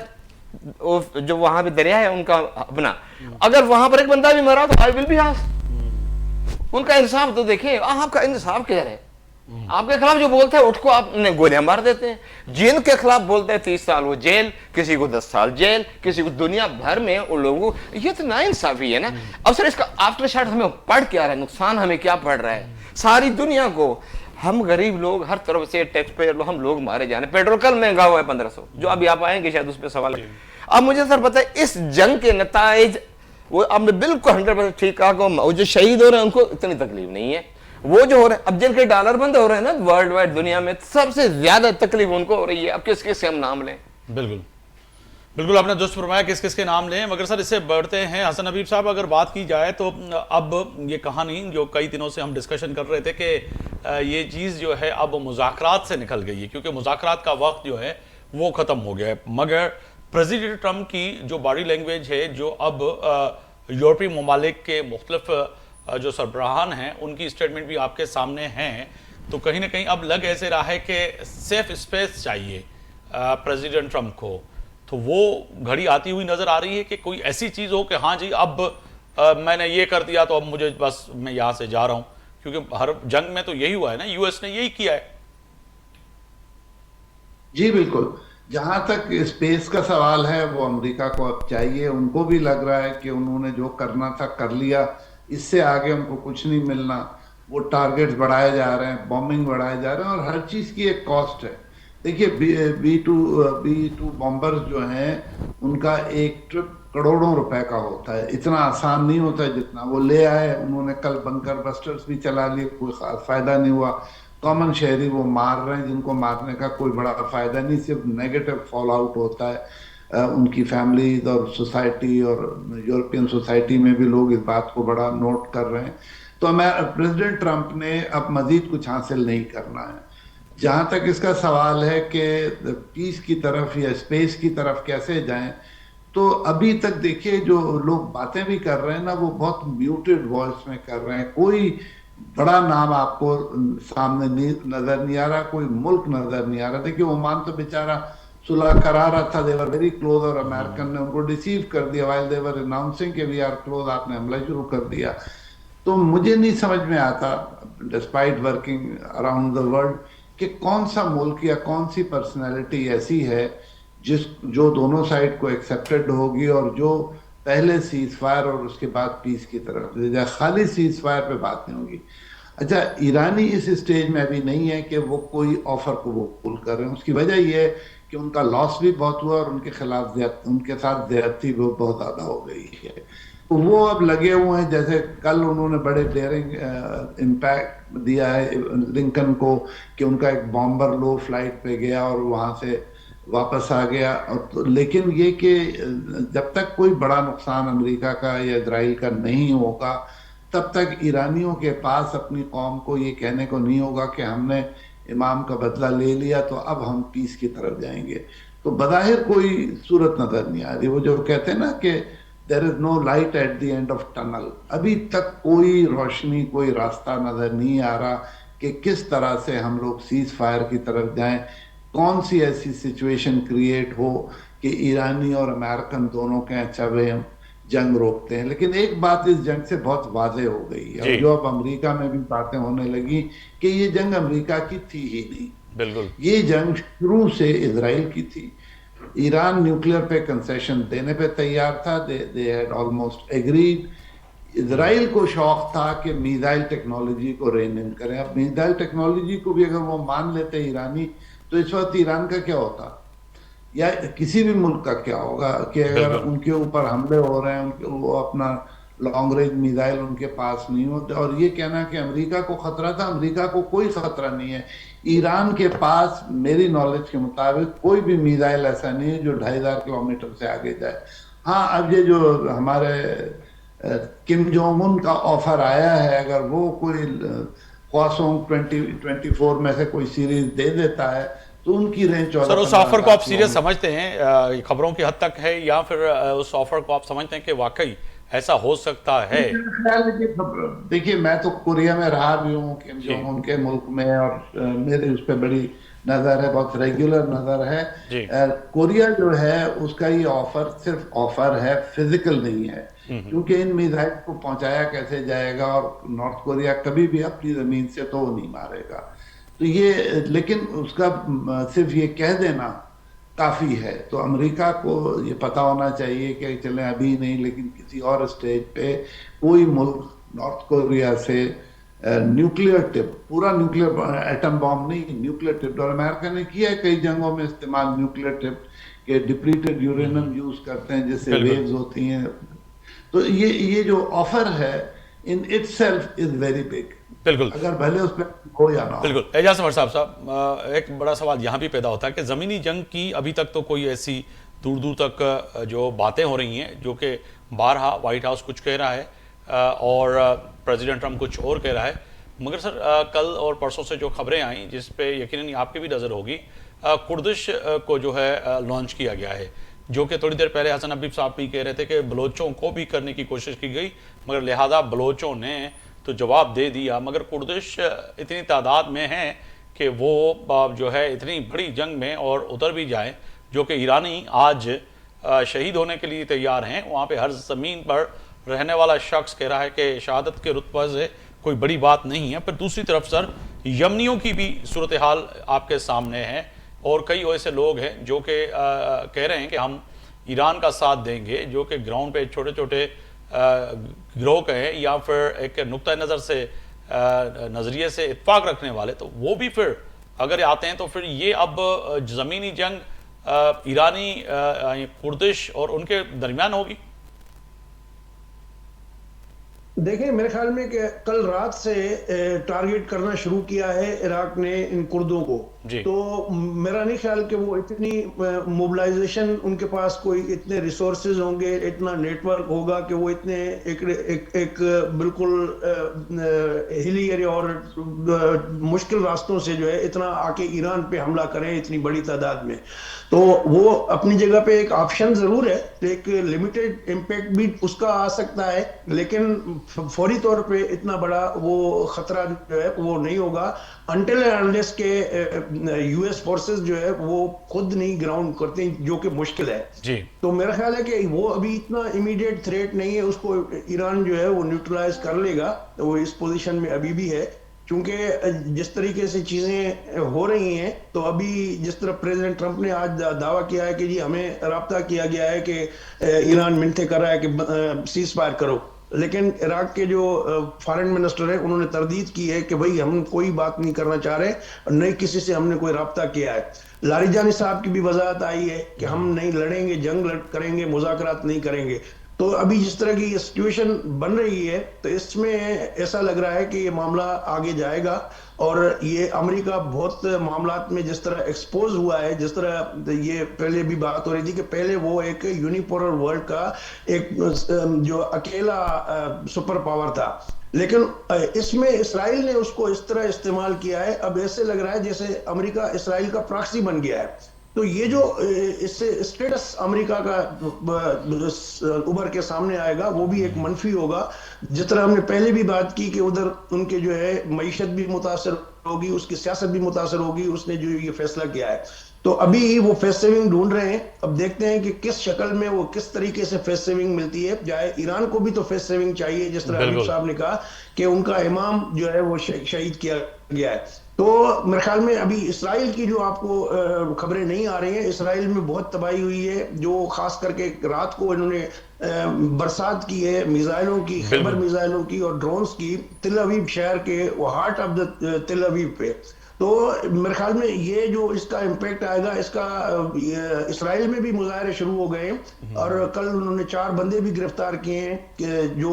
[SPEAKER 4] जो वहां पे दरिया है उनका अपना, अगर वहां पर एक बंदा भी मरा तो आई विल बी आस्क्ड। उनका इंसाफ तो देखिए, आपका इंसाफ क्या है? आपके खिलाफ जो बोलता है उसको आपने गोलियां मार देते हैं, जिनके खिलाफ बोलते हैं 30 साल वो जेल, किसी को 10 साल जेल, किसी को दुनिया भर में उन लोगों को, ये तो नाइंसाफी है ना। अब सर इसका आफ्टर शॉट हमें पड़ क्या रहा है, नुकसान हमें क्या पड़ रहा है? सारी दुनिया को, हम गरीब लोग हर तरफ से टैक्स पेयर हम लोग मारे जा रहे हैं। पेट्रोल कल महंगा हुआ है 1500, जो अभी आप आएंगे शायद उस पर सवाल है। अब मुझे सर पता है इस जंग के नताइज, वो अब बिल्कुल 100% ठीक कहा, वो जो शहीद हो रहे हैं उनको इतनी तकलीफ नहीं है, वो जो हो रहे हैं अब जिनके डॉलर बंद हो रहे हैं ना वर्ल्ड वाइड दुनिया में, सबसे ज्यादा तकलीफ उनको हो रही है। अब किस किस से हम नाम लें?
[SPEAKER 1] बिल्कुल बिल्कुल, आपने दुरुस्त फरमाया किस किस के नाम लें। मगर सर इससे बढ़ते हैं हसन हबीब साहब, अगर बात की जाए तो अब ये कहानी जो कई दिनों से हम डिस्कशन कर रहे थे कि ये चीज़ जो है अब मुज़ाकरात से निकल गई है, क्योंकि मुज़ाकरात का वक्त जो है वो ख़त्म हो गया है। मगर प्रेसिडेंट ट्रंप की जो बॉडी लैंग्वेज है, जो अब यूरोपीय ममालिक के मुख्तलिफ जो सरबराहान हैं उनकी स्टेटमेंट भी आपके सामने हैं, तो कहीं ना कहीं अब लग ऐसे रहा है कि सेफ स्पेस चाहिए प्रेसिडेंट ट्रंप को। तो वो घड़ी आती हुई नजर आ रही है कि कोई ऐसी चीज हो कि हाँ जी अब मैंने ये कर दिया तो अब मुझे बस मैं यहां से जा रहा हूं, क्योंकि हर जंग में तो यही हुआ है ना, यूएस ने यही किया है।
[SPEAKER 2] जी बिल्कुल, जहां तक स्पेस का सवाल है वो अमेरिका को अब चाहिए। उनको भी लग रहा है कि उन्होंने जो करना था कर लिया, इससे आगे उनको कुछ नहीं मिलना। वो टारगेट्स बढ़ाए जा रहे हैं, बॉम्बिंग बढ़ाए जा रहे हैं, और हर चीज की एक कॉस्ट है। देखिए बी टू बॉम्बर्स जो हैं उनका एक ट्रिप करोड़ों रुपए का होता है, इतना आसान नहीं होता है जितना वो ले आए। उन्होंने कल बंकर बस्टर्स भी चला लिए, कोई खास फायदा नहीं हुआ। कॉमन शहरी वो मार रहे हैं जिनको मारने का कोई बड़ा फायदा नहीं, सिर्फ नेगेटिव फॉल आउट होता है। उनकी फैमिलीज और सोसाइटी और यूरोपियन सोसाइटी में भी लोग इस बात को बड़ा नोट कर रहे हैं। तो प्रेसिडेंट ट्रंप ने अब मजीद कुछ हासिल नहीं करना है। जहां तक इसका सवाल है कि पीस की तरफ या स्पेस की तरफ कैसे जाएं, तो अभी तक देखिए जो लोग बातें भी कर रहे हैं ना, वो बहुत म्यूटेड वॉइस में कर रहे हैं। कोई बड़ा नाम आपको सामने नजर नहीं आ रहा, कोई मुल्क नजर नहीं आ रहा। देखिए ओमान तो बेचारा सुलह करा रहा था, दे वर वेरी क्लोज, और अमेरिकन ने उनको डिसीव कर दिया व्हाइल दे वर अनाउंसिंग के वी आर क्लोज, आपने हमला शुरू कर दिया। तो मुझे नहीं समझ में आता, despite working around the world, कि कौन सा मुल्क या कौन सी पर्सनैलिटी ऐसी है जो दोनों साइड को एक्सेप्टेड होगी और जो पहले सीज फायर और उसके बाद पीस की तरफ ले जाए। खाली सीज फायर पे बात नहीं होगी। अच्छा, ईरानी इस स्टेज में अभी नहीं है कि वो कोई ऑफर को वो पुल कर रहे हैं। उसकी वजह ये है कि उनका लॉस भी बहुत हुआ और उनके साथ ज्यादती भी बहुत ज्यादा हो गई है। तो वो अब लगे हुए हैं, जैसे कल उन्होंने बड़े डेयरिंग इम्पैक्ट दिया है लिंकन को कि उनका एक बॉम्बर लो फ्लाइट पे गया और वहां से वापस आ गया। और लेकिन ये कि जब तक कोई बड़ा नुकसान अमेरिका का या इजराइल का नहीं होगा, तब तक ईरानियों के पास अपनी कौम को ये कहने को नहीं होगा कि हमने इमाम का बदला ले लिया तो अब हम पीस की तरफ जाएंगे। तो बज़ाहिर कोई सूरत नजर नहीं आ रही। वो जो कहते हैं ना कि there is no light at the end of tunnel, अभी तक कोई रोशनी, कोई रास्ता नजर नहीं आ रहा कि किस तरह से हम लोग सीज फायर की तरफ जाएं। कौन सी ऐसी सिचुएशन क्रिएट हो कि ईरानी और अमेरिकन दोनों के अच्छा वे जंग रोकते हैं। लेकिन एक बात इस जंग से बहुत वाज़ेह हो गई है, और जो अब अमेरिका में भी बातें होने लगी कि ये जंग अमेरिका की थी ही नहीं।
[SPEAKER 1] बिल्कुल,
[SPEAKER 2] ये जंग शुरू से इजराइल की थी। ईरान न्यूक्लियर पे कंसेशन देने पे तैयार था, they had almost agreed. Israel को शौक था कि मिसाइल टेक्नोलॉजी को रेन इन करें। अब मिसाइल टेक्नोलॉजी को भी अगर वो मान लेते ईरानी, तो इस वक्त ईरान का क्या होता या किसी भी मुल्क का क्या होगा कि अगर उनके ऊपर हमले हो रहे हैं, वो अपना लॉन्ग रेंज मिसाइल उनके पास नहीं होते। और ये कहना कि अमेरिका को खतरा था, अमेरिका को कोई खतरा नहीं है। ईरान के पास मेरी नॉलेज के मुताबिक कोई भी मिसाइल ऐसा नहीं है जो 2500 किलोमीटर से आगे जाए। हाँ, अब ये जो हमारे किम जोंग उन का ऑफर आया है, अगर वो कोई ख्वासोंग 2024 में से कोई सीरीज दे देता है तो उनकी रेंज
[SPEAKER 1] सर, उस
[SPEAKER 2] 14-15
[SPEAKER 1] ऑफर को आप
[SPEAKER 2] लाख
[SPEAKER 1] सीरियस
[SPEAKER 2] किलोमीटर।
[SPEAKER 1] समझते हैं? ये खबरों की हद तक है, या फिर उस ऑफर को आप समझते हैं कि वाकई ऐसा हो सकता है?
[SPEAKER 2] मेरा ख्याल है कि देखिए, मैं तो कोरिया में रहा भी हूँ, किम
[SPEAKER 1] जी
[SPEAKER 2] जोंग उन के मुल्क में, और मेरे उस पर बड़ी नजर है, बहुत रेगुलर नजर है।
[SPEAKER 1] जी।
[SPEAKER 2] कोरिया जो है उसका ये ऑफर सिर्फ ऑफर है, फिजिकल नहीं है, क्योंकि इन मिसाइल को पहुंचाया कैसे जाएगा, और नॉर्थ कोरिया कभी भी अपनी जमीन से तो वो नहीं मारेगा। तो ये, लेकिन उसका सिर्फ ये कह देना काफी है। तो अमेरिका को ये पता होना चाहिए कि चले अभी नहीं, लेकिन किसी और स्टेज पे कोई मुल्क नॉर्थ कोरिया से न्यूक्लियर टिप, पूरा न्यूक्लियर एटम बॉम्ब नहीं, न्यूक्लियर टिप, और अमेरिका ने किया है कई जंगों में इस्तेमाल न्यूक्लियर टिप के, डिप्लीटेड यूरेनियम यूज करते हैं जिससे
[SPEAKER 1] बिल्कुल
[SPEAKER 2] वेव्स होती हैं। तो ये जो ऑफर है in itself is very big,
[SPEAKER 1] बिल्कुल
[SPEAKER 2] अगर भले उस पर हो या ना हो।
[SPEAKER 1] बिल्कुल। एजाज समर साहब, एक बड़ा सवाल यहाँ भी पैदा होता है कि ज़मीनी जंग की अभी तक तो कोई ऐसी दूर दूर तक जो बातें हो रही हैं, जो कि बारहा व्हाइट हाउस कुछ कह रहा है और प्रेसिडेंट ट्रम्प कुछ और कह रहा है, मगर सर कल और परसों से जो खबरें आई, जिस पे यकीनन आपकी भी नज़र होगी, कुर्दिश को जो है लॉन्च किया गया है, जो कि थोड़ी देर पहले हसन हबीब साहब भी कह रहे थे कि बलोचों को भी करने की कोशिश की गई, मगर लिहाजा बलोचों ने तो जवाब दे दिया। मगर कुर्दिश इतनी तादाद में हैं कि वो जो है इतनी बड़ी जंग में और उतर भी जाए, जो कि ईरानी आज शहीद होने के लिए तैयार हैं। वहाँ पे हर ज़मीन पर रहने वाला शख्स कह रहा है कि शहादत के रुतबे से कोई बड़ी बात नहीं है। पर दूसरी तरफ सर, यमनियों की भी सूरत हाल आपके सामने है, और कई ऐसे लोग हैं जो कि कह रहे हैं कि हम ईरान का साथ देंगे, जो कि ग्राउंड पे छोटे छोटे गिरोह कहें या फिर एक नुक्ता नज़र से नज़रिए से इत्फाक रखने वाले, तो वो भी फिर अगर आते हैं तो फिर ये अब ज़मीनी जंग ईरानी कुर्दिश और उनके दरमियान होगी।
[SPEAKER 3] देखिए, मेरे ख्याल में कि कल रात से टारगेट करना शुरू किया है इराक ने इन कुर्दों को।
[SPEAKER 1] जी।
[SPEAKER 3] तो मेरा नहीं ख्याल कि वो इतनी मोबिलाइजेशन, उनके पास कोई इतने रिसोर्सेज होंगे, इतना नेटवर्क होगा कि वो इतने एक बिल्कुल हिली एरिया और मुश्किल रास्तों से जो है इतना आके ईरान पे हमला करें इतनी बड़ी तादाद में। तो वो अपनी जगह पे एक ऑप्शन जरूर है, एक लिमिटेड इम्पैक्ट भी उसका आ सकता है, लेकिन फौरी तौर पे इतना बड़ा वो खतरा जो है वो नहीं होगा अनटिल एंड अनलेस के यूएस फोर्सेस जो है वो खुद नहीं ग्राउंड करते, जो कि मुश्किल है
[SPEAKER 1] जी।
[SPEAKER 3] तो मेरा ख्याल है कि वो अभी इतना इमीडिएट थ्रेट नहीं है, उसको ईरान जो है वो न्यूट्रलाइज कर लेगा। तो वो इस पोजीशन में अभी भी है, क्योंकि जिस तरीके से चीजें हो रही हैं, तो अभी जिस तरह प्रेसिडेंट ट्रंप ने आज दावा किया है कि जी हमें राब्ता किया गया है कि ईरान मिन्नतें कर रहा है कि सीज फायर करो, लेकिन इराक के जो फॉरेन मिनिस्टर है उन्होंने तरदीद की है कि भाई हम कोई बात नहीं करना चाह रहे, नहीं किसी से हमने कोई राब्ता किया है। लारिजानी साहब की भी वजाहत आई है कि हम नहीं लड़ेंगे, जंग करेंगे, मुज़ाकरात नहीं करेंगे। तो अभी जिस तरह की सिचुएशन बन रही है, तो इसमें ऐसा लग रहा है कि ये मामला आगे जाएगा, और ये अमेरिका बहुत मामलात में जिस तरह एक्सपोज हुआ है, जिस तरह ये पहले भी बात हो रही थी कि पहले वो एक यूनिपोलर वर्ल्ड का एक जो अकेला सुपर पावर था, लेकिन इसमें इसराइल ने उसको इस तरह इस्तेमाल किया है। अब ऐसे लग रहा है जैसे अमेरिका इसराइल का प्रॉक्सी बन गया है। तो ये जो इससे स्टेटस अमेरिका का उभर के सामने आएगा, वो भी एक मनफी होगा। जिस तरह हमने पहले भी बात की कि उधर उनके जो है मईशत भी मुतासर होगी, उसकी सियासत भी मुतासर होगी, उसने जो ये फैसला किया है। तो अभी वो फेस सेविंग ढूंढ रहे हैं। अब देखते हैं कि किस शक्ल में वो किस तरीके से फेस सेविंग मिलती है। चाहे ईरान को भी तो फेस सेविंग चाहिए, जिस तरह हबीब साहब ने कहा कि उनका इमाम जो है वो शहीद किया गया है। तो मेरे ख्याल में अभी इसराइल की जो आपको खबरें नहीं आ रही हैं, इसराइल में बहुत तबाही हुई है, जो खास करके रात को इन्होंने बरसात की है मिसाइलों की, खैबर मिसाइलों की और ड्रोन्स की, तिल अवीव शहर के हार्ट ऑफ द तिल अवीव पे। तो मेरे ख्याल में ये जो इसका इम्पैक्ट आएगा, इसका इसराइल में भी मुजाहरे शुरू हो गए हैं और कल उन्होंने 4 बंदे भी गिरफ्तार किए हैं कि जो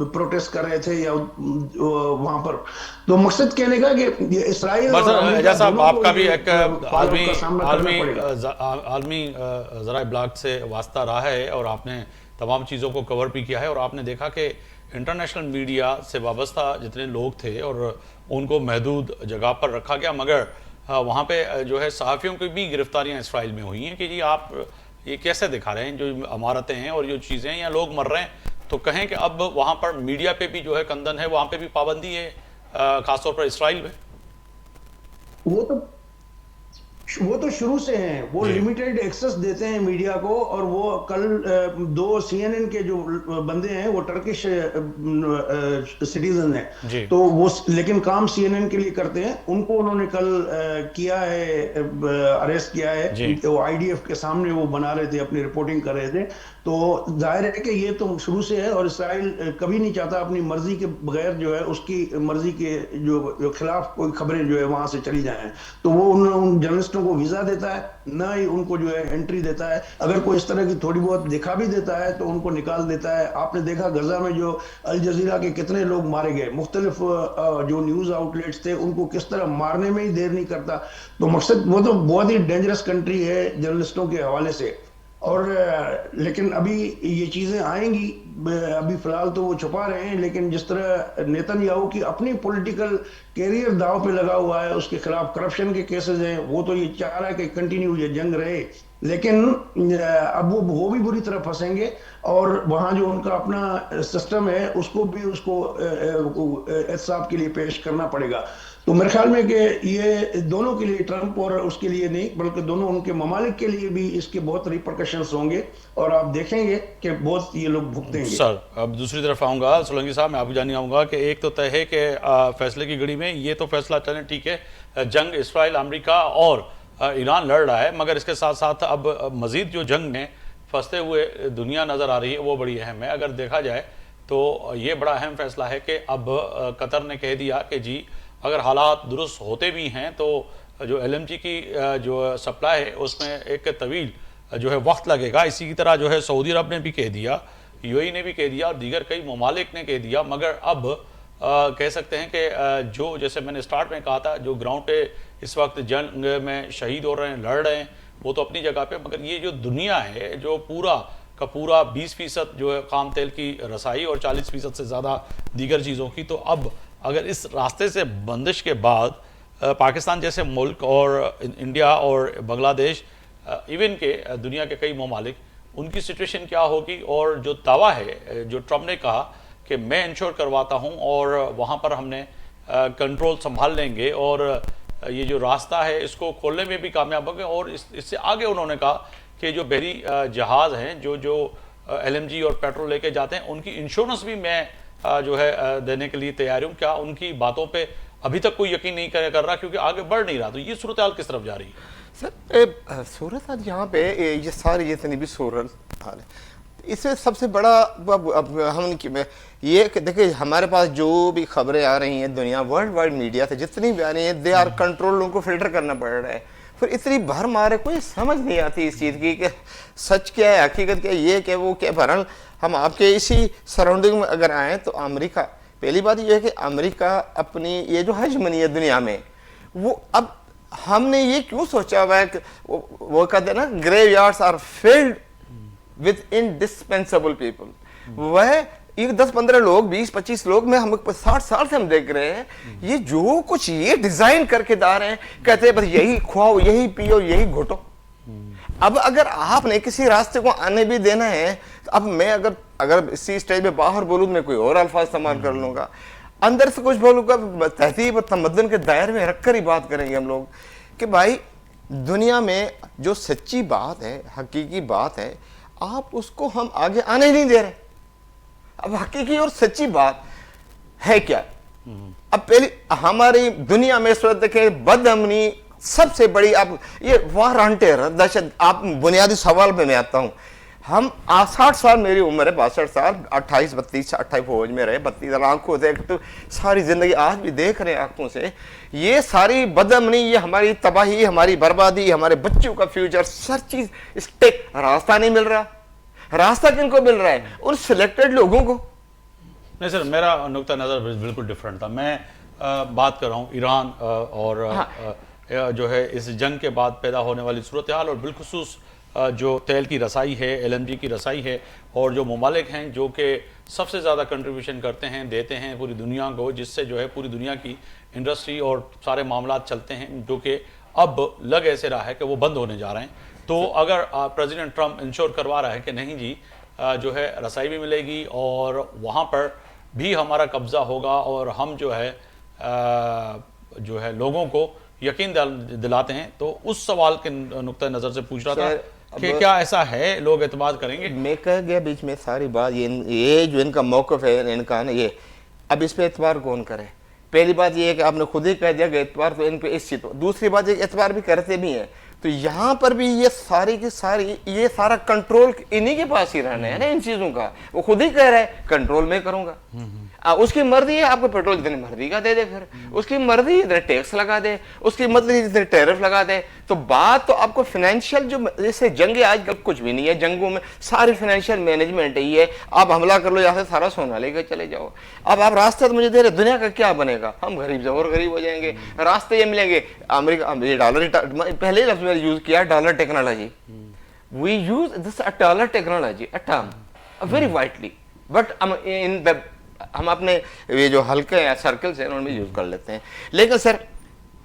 [SPEAKER 3] प्रोटेस्ट कर रहे थे या वहां पर। तो मकसद कहने का कि इसराइल और अमेरिका
[SPEAKER 1] जैसा
[SPEAKER 3] दोनों
[SPEAKER 1] आपका
[SPEAKER 3] को
[SPEAKER 1] भी
[SPEAKER 3] ये
[SPEAKER 1] एक
[SPEAKER 3] फॉलोअप का सामना करना पड़ेगा।
[SPEAKER 1] आलमी ज़राए ब्लॉग से वास्ता रहा है और आपने तमाम चीज़ों को कवर भी किया है और आपने देखा कि इंटरनेशनल मीडिया से वाबस्ता जितने लोग थे और उनको महदूद जगह पर रखा गया, मगर वहाँ पे जो है सहाफ़ियों की भी गिरफ्तारियाँ इसराइल में हुई हैं कि जी आप ये कैसे दिखा रहे हैं जो इमारतें हैं और जो चीज़ें हैं या लोग मर रहे हैं। तो कहें कि अब वहाँ पर मीडिया पे भी जो है कंदन है, वहाँ पे भी पाबंदी है ख़ासतौर पर इसराइल में।
[SPEAKER 3] वो तो शुरू से हैं, वो लिमिटेड एक्सेस देते हैं मीडिया को। और वो कल 2 CNN के जो बंदे हैं वो टर्किश सिटीजन हैं, तो वो लेकिन काम CNN के लिए करते हैं। उनको उन्होंने कल किया है, अरेस्ट किया है। वो IDF के सामने वो बना रहे थे, अपनी रिपोर्टिंग कर रहे थे। तो जाहिर है कि ये तो शुरू से है और इसराइल कभी नहीं चाहता अपनी मर्जी के बगैर जो है उसकी मर्जी के जो खिलाफ कोई खबरें जो है वहां से चली जाएं। तो वो उन जर्नलिस्टों को वीजा देता है, ना ही उनको जो है एंट्री देता है। अगर कोई इस तरह की थोड़ी बहुत दिखा भी देता है तो उनको निकाल देता है। आपने देखा गजा में जो अल जजीरा के कितने लोग मारे गए, मुख्तलिफ जो न्यूज आउटलेट्स थे उनको किस तरह मारने में ही देर नहीं करता। तो मकसद वो तो बहुत ही डेंजरस कंट्री है जर्नलिस्टों के हवाले से। और लेकिन अभी ये चीजें आएंगी, अभी फिलहाल तो वो छुपा रहे हैं, लेकिन जिस तरह नेतन्याहू की अपनी पॉलिटिकल कैरियर दांव पे लगा हुआ है, उसके खिलाफ करप्शन के केसेस हैं, वो तो ये चाह रहा है कि कंटिन्यू ये जंग रहे। लेकिन अब वो भी बुरी तरह फंसेंगे और वहां जो उनका अपना सिस्टम है उसको भी उसको एहतसाब के लिए पेश करना पड़ेगा। तो मेरे ख्याल में कि ये दोनों के लिए, ट्रंप और उसके लिए नहीं बल्कि दोनों उनके ममालिक के लिए भी इसके बहुत रिपरकशंस होंगे और आप देखेंगे कि बहुत ये लोग भुगतेंगे।
[SPEAKER 1] सर अब दूसरी तरफ आऊँगा, सोलंकी साहब मैं आपको जानना चाहूँगा कि एक तो तय है कि फैसले की घड़ी में ये तो फैसला चलें, ठीक है, जंग इसराइल अमेरिका और ईरान लड़ रहा है, मगर इसके साथ साथ अब मज़ीद जो जंग में फंसते हुए दुनिया नज़र आ रही है वो बड़ी अहम है। अगर देखा जाए तो ये बड़ा अहम फैसला है कि अब कतर ने कह दिया कि जी अगर हालात दुरुस्त होते भी हैं तो जो LNG की जो सप्लाई है उसमें एक तवील जो है वक्त लगेगा। इसी की तरह जो है सऊदी अरब ने भी कह दिया, UAE ने भी कह दिया और दीगर कई ममालिक ने कह दिया। मगर अब कह सकते हैं कि जो जैसे मैंने स्टार्ट में कहा था, जो ग्राउंड पे इस वक्त जंग में शहीद हो रहे हैं, लड़ रहे हैं, वो तो अपनी जगह पे, मगर ये जो दुनिया है जो पूरा का पूरा 20% जो है खाम तेल की रसाई और 40% से ज़्यादा दीगर चीज़ों की, तो अब अगर इस रास्ते से बंदिश के बाद पाकिस्तान जैसे मुल्क और इंडिया और बांग्लादेश इवन के दुनिया के कई ममालिक, उनकी सिचुएशन क्या होगी। और जो दावा है जो ट्रम्प ने कहा कि मैं इंश्योर करवाता हूं और वहां पर हमने कंट्रोल संभाल लेंगे और ये जो रास्ता है इसको खोलने में भी कामयाब होंगे। और इससे आगे उन्होंने कहा कि जो बहरी जहाज़ हैं जो LNG और पेट्रोल लेके जाते हैं उनकी इंश्योरेंस भी मैं जो है देने के लिए तैयार हूँ। क्या उनकी बातों पे अभी तक कोई यकीन नहीं कर रहा क्योंकि आगे बढ़ नहीं रहा। तो ये सूरत हाल किस तरफ जा रही है
[SPEAKER 4] सर? सूरत हाल यहाँ पे ये सारी जितनी भी सूरत हाल है, इससे सबसे बड़ा अब हम ये देखिए हमारे पास जो भी खबरें आ रही हैं दुनिया वर्ल्ड वाइड मीडिया से जितनी भी आ रही हैं, दे आर कंट्रोल, उनको फिल्टर करना पड़ रहा है। फिर इतनी भर मारे कोई समझ नहीं आती इस चीज़ की कि सच क्या है, हकीकत क्या है, ये क्या वो क्या। बहरहाल हम आपके इसी सराउंडिंग में अगर आए तो अमेरिका, पहली बात ये है कि अमेरिका अपनी ये जो हेजमनी है दुनिया में, वो अब हमने ये क्यों सोचा हुआ है कि वो कहते हैं ना graveyards are filled with indispensable people. वह 10-15 लोग, 20-25 लोग में हम 60 साल से हम देख रहे हैं, ये जो कुछ ये डिजाइन करके दा रहे हैं, कहते हैं बस यही खुआओ, यही पियो, यही घोटो। अब अगर आपने किसी रास्ते को आने भी देना है, तो अब मैं अगर इसी स्टेज पे बाहर बोलूँ मैं कोई और अल्फाज इस्तेमाल कर लूंगा, अंदर से कुछ बोलूंगा, तहजीब और तमद्दुन के दायरे में रखकर ही बात करेंगे हम लोग कि भाई दुनिया में जो सच्ची बात है, हकीकी बात है, आप उसको हम आगे आने नहीं दे रहे। अब हकीकी और सच्ची बात है क्या? अब पहले हमारी दुनिया में इस वक्त देखें बदअमनी सबसे बड़ी, आप ये वार ऑन टेरर, दहशत, आप बुनियादी सवाल पे मैं आता हूं, हम 60 साल मेरी उम्र है, 62 साल, 28 32 28 फौज में रहे, 32 आंखों से तो सारी जिंदगी आज भी देख रहे हैं आंखों से, ये सारी बदअमनी, ये हमारी तबाही, हमारी बर्बादी, हमारे बच्चों का फ्यूचर, हर चीज स्टेक, रास्ता नहीं मिल रहा। रास्ता किनको मिल रहा है? उन सिलेक्टेड लोगों को।
[SPEAKER 1] नहीं सर, मेरा नुक्ता नज़र बिल्कुल डिफरेंट था। मैं बात कर रहा हूँ ईरान और जो है इस जंग के बाद पैदा होने वाली सूरत हाल, और बिलखुसूस जो तेल की रसाई है, LNG की रसाई है, और जो ममालिक हैं जो कि सबसे ज़्यादा कंट्रीब्यूशन करते हैं, देते हैं पूरी दुनिया को, जिससे जो है पूरी दुनिया की इंडस्ट्री और सारे मामलात चलते हैं, जो कि अब लग ऐसे रहा है कि वो बंद होने जा रहे हैं। तो अगर प्रेसिडेंट ट्रंप इंश्योर करवा रहा है कि नहीं जी जो है रसाई भी मिलेगी और वहाँ पर भी हमारा कब्ज़ा होगा, और हम जो है लोगों को यकीन दिलाते हैं, तो उस सवाल के नुक्ता नज़र से पूछ रहा था कि क्या ऐसा है, लोग एतबार करेंगे?
[SPEAKER 4] मैं कह गया बीच में सारी बात, ये जो इनका मौक़िफ़ है इनका ना, ये अब इस पे एतबार कौन करे? पहली बात ये है कि आपने खुद ही कह दिया कि एतबार तो इन पे इस चीज़, दूसरी बात एतबार भी करते भी हैं, तो यहाँ पर भी ये सारी की सारी, ये सारा कंट्रोल इन्हीं के पास ही रहना है ना इन चीज़ों का। वो खुद ही कह रहा है कंट्रोल मैं करूँगा, उसकी मर्जी है, आपको पेट्रोल जितनी मर्जी का दे दे, फिर उसकी मर्जी इतने टैक्स लगा दे, उसकी मर्जी जितने टैरिफ लगा दे। तो बात तो आपको फाइनेंशियल, जो जैसे जंग आजकल कुछ भी नहीं है, जंगों में सारी फाइनेंशियल मैनेजमेंट ही है। आप हमला कर लो, यहाँ से सारा सोना लेकर चले जाओ। अब आप रास्ते तो मुझे दे रहे, दुनिया का क्या बनेगा? हम गरीब से और गरीब हो जाएंगे, रास्ते ये मिलेंगे। अमेरिका डॉलर, पहले लफ्ज मैंने यूज किया dollar technology, we use this dollar technology a term very widely, but in the हम अपने ये जो हल्के या सर्कल्स हैं उनमें यूज कर लेते हैं। लेकिन सर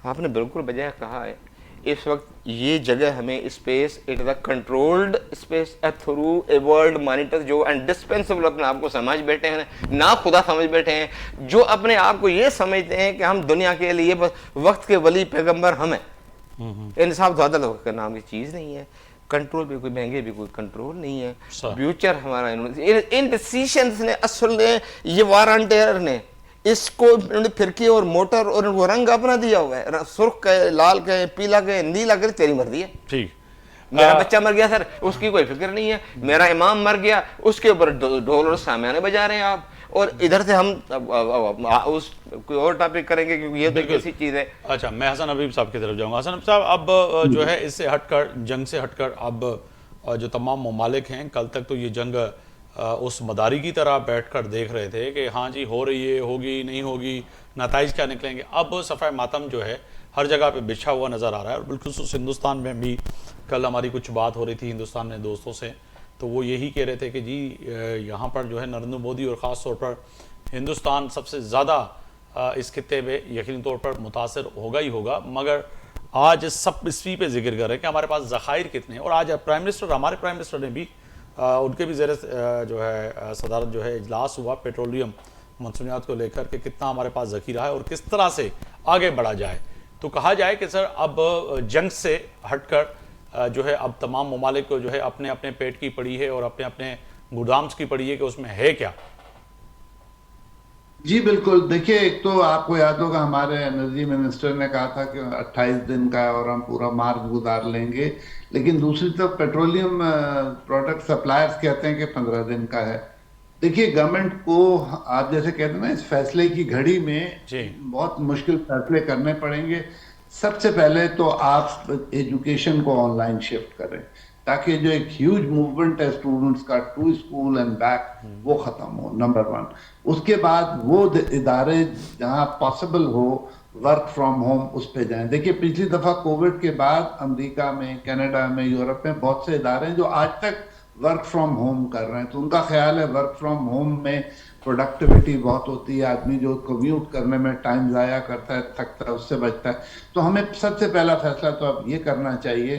[SPEAKER 4] आपने बिल्कुल बजाय कहा है, इस वक्त ये जगह हमें space, it is the controlled space through a world monitor, जो इंडिस्पेंसिबल अपने आप को समझ बैठे हैं, ना खुदा समझ बैठे हैं, जो अपने आप को ये समझते हैं कि हम दुनिया के लिए बस वक्त के वली पैगंबर हम हैं। इंसाफ अदल के नाम की चीज़ नहीं है, कंट्रोल भी कोई महंगे भी कोई कंट्रोल नहीं है, फ्यूचर हमारा इन डिसीजंस ने असल ने ये वारंटियर ने इसको फिरकी और मोटर और वो रंग अपना दिया हुआ है, सुर्ख कहे, लाल कहे, पीला कहे, नीला कहे, तेरी मर्जी है। ठीक, मेरा बच्चा मर गया सर, उसकी कोई फिक्र नहीं है, मेरा इमाम मर गया, उसके ऊपर ढोल और सामियाने बजा रहे हैं आप, और इधर से हम उस कोई और टॉपिक करेंगे क्योंकि ये तो कैसी चीज़ है।
[SPEAKER 1] अच्छा, मैं हसन हबीब साहब की तरफ जाऊंगा। हसन हबीब साहब, अब जो है इससे हटकर, जंग से हटकर, अब जो तमाम ममालिक हैं, कल तक तो ये जंग उस मदारी की तरह बैठकर देख रहे थे कि हाँ जी हो रही है, होगी नहीं होगी, नताइज क्या निकलेंगे। अब सफ़ाए मातम जो है हर जगह पे बिछा हुआ नज़र आ रहा है, और बिल्कुल हिंदुस्तान में भी कल हमारी कुछ बात हो रही थी हिंदुस्तान में दोस्तों से, तो वो यही कह रहे थे कि जी यहाँ पर जो है नरेंद्र मोदी और ख़ास तौर पर हिंदुस्तान सबसे ज़्यादा इस खित्ते में यकीनी तौर पर मुतासर होगा ही होगा। मगर आज सब इसी पे जिक्र कर रहे हैं कि हमारे पास ज़खायर कितने हैं, और आज प्राइम मिनिस्टर, हमारे प्राइम मिनिस्टर ने भी उनके भी ज़ेर जो है सदारत जो है इजलास हुआ पेट्रोलियम मसनूआत को लेकर के कितना हमारे पास ज़ख़ीरा है और किस तरह से आगे बढ़ा जाए। तो कहा जाए कि सर अब जंग से हटकर जो है अब तमाम ममालिक को जो है अपने अपने पेट की पड़ी है और अपने अपने गोदाम्स की पड़ी है कि उसमें है क्या।
[SPEAKER 2] जी बिल्कुल, देखिए एक तो आपको याद होगा हमारे एनर्जी मिनिस्टर ने कहा था कि 28 दिन का है और हम पूरा मार्च गुजार लेंगे, लेकिन दूसरी तरफ पेट्रोलियम प्रोडक्ट सप्लायर्स कहते हैं कि 15 दिन का है। देखिए गवर्नमेंट को आप जैसे कहते हैं ना, इस फैसले की घड़ी में बहुत मुश्किल फैसले करने पड़ेंगे। सबसे पहले तो आप एजुकेशन को ऑनलाइन शिफ्ट करें ताकि जो एक ह्यूज मूवमेंट है स्टूडेंट्स का टू स्कूल एंड बैक वो खत्म हो, नंबर 1। उसके बाद वो इदारे जहां पॉसिबल हो वर्क फ्रॉम होम उस पे जाएं। देखिए पिछली दफा कोविड के बाद अमेरिका में, कनाडा में, यूरोप में बहुत से इदारे हैं जो आज तक वर्क फ्रॉम होम कर रहे हैं, तो उनका ख्याल है वर्क फ्रॉम होम में प्रोडक्टिविटी बहुत होती है, आदमी जो कम्यूट करने में टाइम ज़ाया करता है, थकता है, उससे बचता है। तो हमें सबसे पहला फैसला तो अब ये करना चाहिए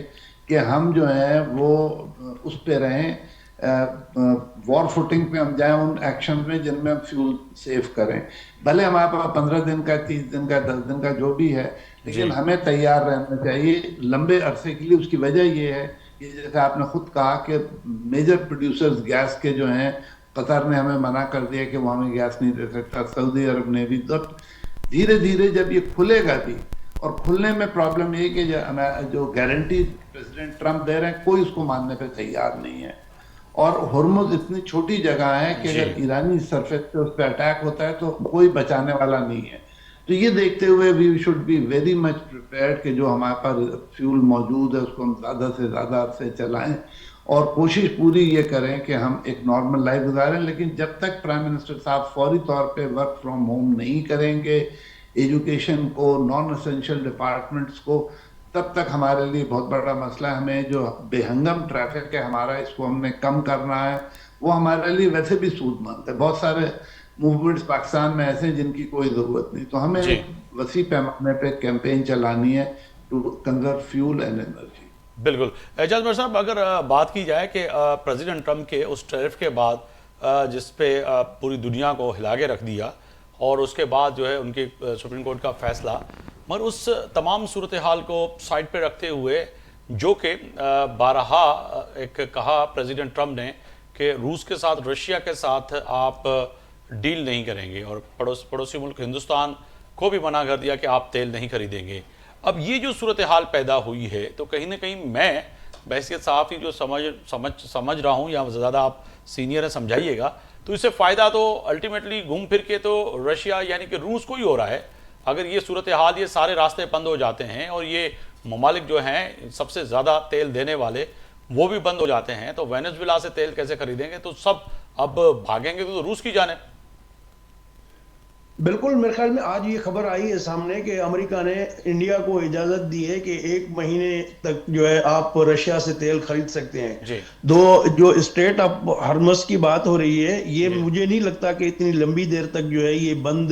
[SPEAKER 2] कि हम जो है वो उस पे रहें, वॉर फुटिंग पे हम जाएं उन एक्शन में जिनमें हम फ्यूल सेव करें। भले हमारे पास 15 दिन का, 30 दिन का, 10 दिन का जो भी है, लेकिन हमें तैयार रहना चाहिए लंबे अरसे के लिए। उसकी वजह ये है कि जैसे आपने खुद कहा कि मेजर प्रोड्यूसर्स गैस के जो हैं, कतर ने हमें मना कर दिया कि वो हमें गैस नहीं दे सकता, सऊदी अरब ने भी। तो धीरे धीरे जब ये खुलेगा भी, और खुलने में प्रॉब्लम ये कि जो गारंटी प्रेसिडेंट ट्रंप दे रहे हैं कोई उसको मानने पे तैयार नहीं है, और हुर्मुज इतनी छोटी जगह है कि
[SPEAKER 1] जी।
[SPEAKER 2] अगर ईरानी सरफेस पे उस पर अटैक होता है तो कोई बचाने वाला नहीं है। तो ये देखते हुए we should be very much prepared कि जो हमारे पास फ्यूल मौजूद है उसको हम ज़्यादा से ज़्यादा से चलाएं और कोशिश पूरी ये करें कि हम एक नॉर्मल लाइफ गुजारें। लेकिन जब तक प्राइम मिनिस्टर साहब फौरी तौर पे वर्क फ्रॉम होम नहीं करेंगे एजुकेशन को, नॉन एसेंशियल डिपार्टमेंट्स को, तब तक हमारे लिए बहुत बड़ा मसला है। हमें जो बेहंगम ट्रैफिक है हमारा, इसको हमने कम करना है। वो हमारे लिए वैसे भी सूदमंद है। बहुत सारे मूवमेंट्स पाकिस्तान में ऐसे हैं जिनकी कोई ज़रूरत नहीं। तो हमें
[SPEAKER 1] जी।
[SPEAKER 2] एक वसी पैमाने पे कैंपेन चलानी है to conserve fuel and energy.
[SPEAKER 1] बिल्कुल। एजाज मिर साहब, अगर बात की जाए कि प्रेसिडेंट ट्रंप के उस टैरिफ के बाद जिस पे पूरी दुनिया को हिला के रख दिया और उसके बाद जो है उनके सुप्रीम कोर्ट का फैसला, मगर उस तमाम सूरत हाल को साइड पे रखते हुए जो कि बारहा एक कहा प्रेसिडेंट ट्रंप ने कि रूस के साथ, रशिया के साथ आप डील नहीं करेंगे और पड़ोसी मुल्क हिंदुस्तान को भी मना कर दिया कि आप तेल नहीं खरीदेंगे। अब ये जो सूरत हाल पैदा हुई है तो कहीं ना कहीं मैं बहसियत साहब की जो समझ रहा हूँ, या ज़्यादा आप सीनियर है समझाइएगा, तो इससे फ़ायदा तो अल्टीमेटली घूम फिर के तो रशिया यानी कि रूस को ही हो रहा है। अगर ये सूरत हाल, ये सारे रास्ते बंद हो जाते हैं और ये ममालिक जो हैं सबसे ज़्यादा तेल देने वाले वो भी बंद हो जाते हैं, तो वेनेजुएला से तेल कैसे खरीदेंगे? तो सब अब भागेंगे तो रूस की जाने।
[SPEAKER 3] बिल्कुल, मेरे ख्याल में आज ये खबर आई है सामने कि अमेरिका ने इंडिया को इजाजत दी है कि 1 महीने तक जो है आप रशिया से तेल खरीद सकते हैं।
[SPEAKER 1] जी।
[SPEAKER 3] जो स्ट्रेट ऑफ हॉर्मस की बात हो रही है, ये मुझे नहीं लगता कि इतनी लंबी देर तक जो है ये बंद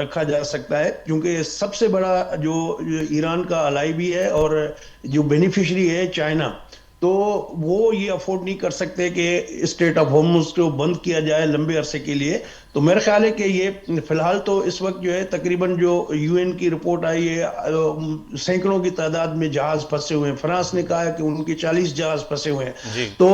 [SPEAKER 3] रखा जा सकता है, क्योंकि सबसे बड़ा जो ईरान का अलाई भी है और जो बेनिफिशरी है चाइना, तो वो ये अफोर्ड नहीं कर सकते कि स्टेट ऑफ हॉर्मुज को बंद किया जाए लंबे अरसे के लिए। तो मेरा ख्याल है कि ये फिलहाल तो इस वक्त जो है तकरीबन जो यूएन की रिपोर्ट आई है, सैकड़ों की तादाद में जहाज फंसे हुए हैं। फ्रांस ने कहा है कि उनके 40 जहाज फंसे हुए हैं। तो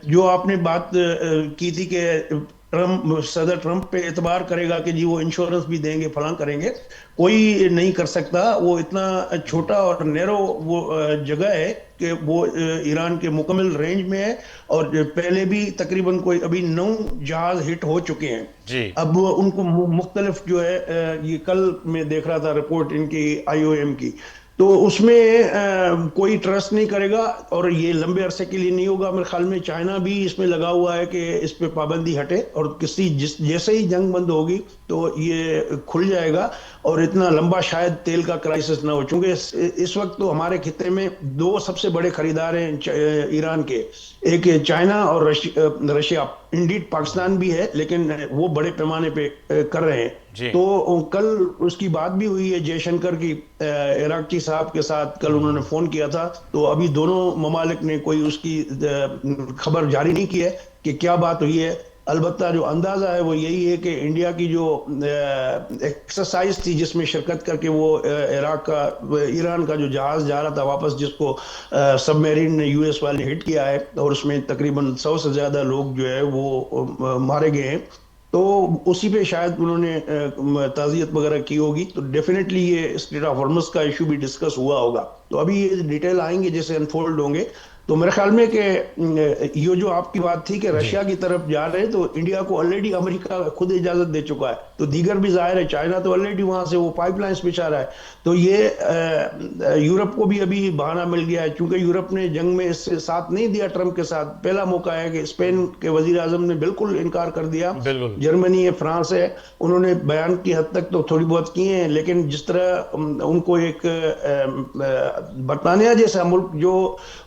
[SPEAKER 3] जो आपने बात की थी कि सदर ट्रंप पे एतबार करेगा कि जी वो इंश्योरेंस भी देंगे, फलां करेंगे, कोई नहीं कर सकता। वो इतना छोटा और नैरो वो जगह है कि वो ईरान के मुकम्मल रेंज में है और पहले भी तकरीबन कोई अभी 9 जहाज हिट हो चुके हैं
[SPEAKER 1] जी।
[SPEAKER 3] अब उनको मुख्तलिफ जो है ये कल मैं देख रहा था रिपोर्ट इनकी IOM की, तो उसमें कोई ट्रस्ट नहीं करेगा और ये लंबे अरसे के लिए नहीं होगा। मेरे ख्याल में चाइना भी इसमें लगा हुआ है कि इस पे पाबंदी हटे और जैसे ही जंग बंद होगी तो ये खुल जाएगा और इतना लंबा शायद तेल का क्राइसिस ना हो, चूंकि इस वक्त तो हमारे खिते में 2 सबसे बड़े खरीदार हैं ईरान के, एक चाइना और रशिया। इंडीड पाकिस्तान भी है लेकिन वो बड़े पैमाने पे कर रहे हैं। तो कल उसकी बात भी हुई है जयशंकर की इराकी साहब के साथ, कल उन्होंने फोन किया था। तो अभी दोनों ममालिक ने कोई उसकी खबर जारी नहीं की है कि क्या बात हुई है। अलबत्ता जो अंदाजा है वो यही है कि इंडिया की जो एक्सरसाइज थी जिसमें शिरकत करके वो ईरान का जो जहाज जा रहा था वापस, जिसको सबमरीन ने US वाले हिट किया है और उसमें तकरीबन 100 से ज्यादा लोग जो है वो मारे गए हैं, तो उसी पे शायद उन्होंने ताज़ियत वगैरह की होगी। तो डेफिनेटली ये स्ट्रेट ऑफ हॉर्मस का इशू भी डिस्कस हुआ होगा। तो अभी ये डिटेल आएंगे जैसे अनफोल्ड होंगे। तो मेरे ख्याल में कि ये जो आपकी बात थी कि रशिया की तरफ जा रहे हैं, तो इंडिया को ऑलरेडी अमेरिका खुद इजाजत दे चुका है, तो दीगर भी जाहिर है, चाइना तो ऑलरेडी वहां से वो पाइपलाइंस बिछा रहा है। तो ये यूरोप को भी अभी बहाना मिल गया है, क्योंकि यूरोप ने जंग में इससे साथ नहीं दिया ट्रंप के साथ। पहला मौका है कि स्पेन के वजीर आजम ने बिल्कुल इनकार कर दिया, जर्मनी है, फ्रांस है, उन्होंने बयान की हद तक तो थोड़ी बहुत किए हैं, लेकिन जिस तरह उनको एक बरतानिया जैसा मुल्क जो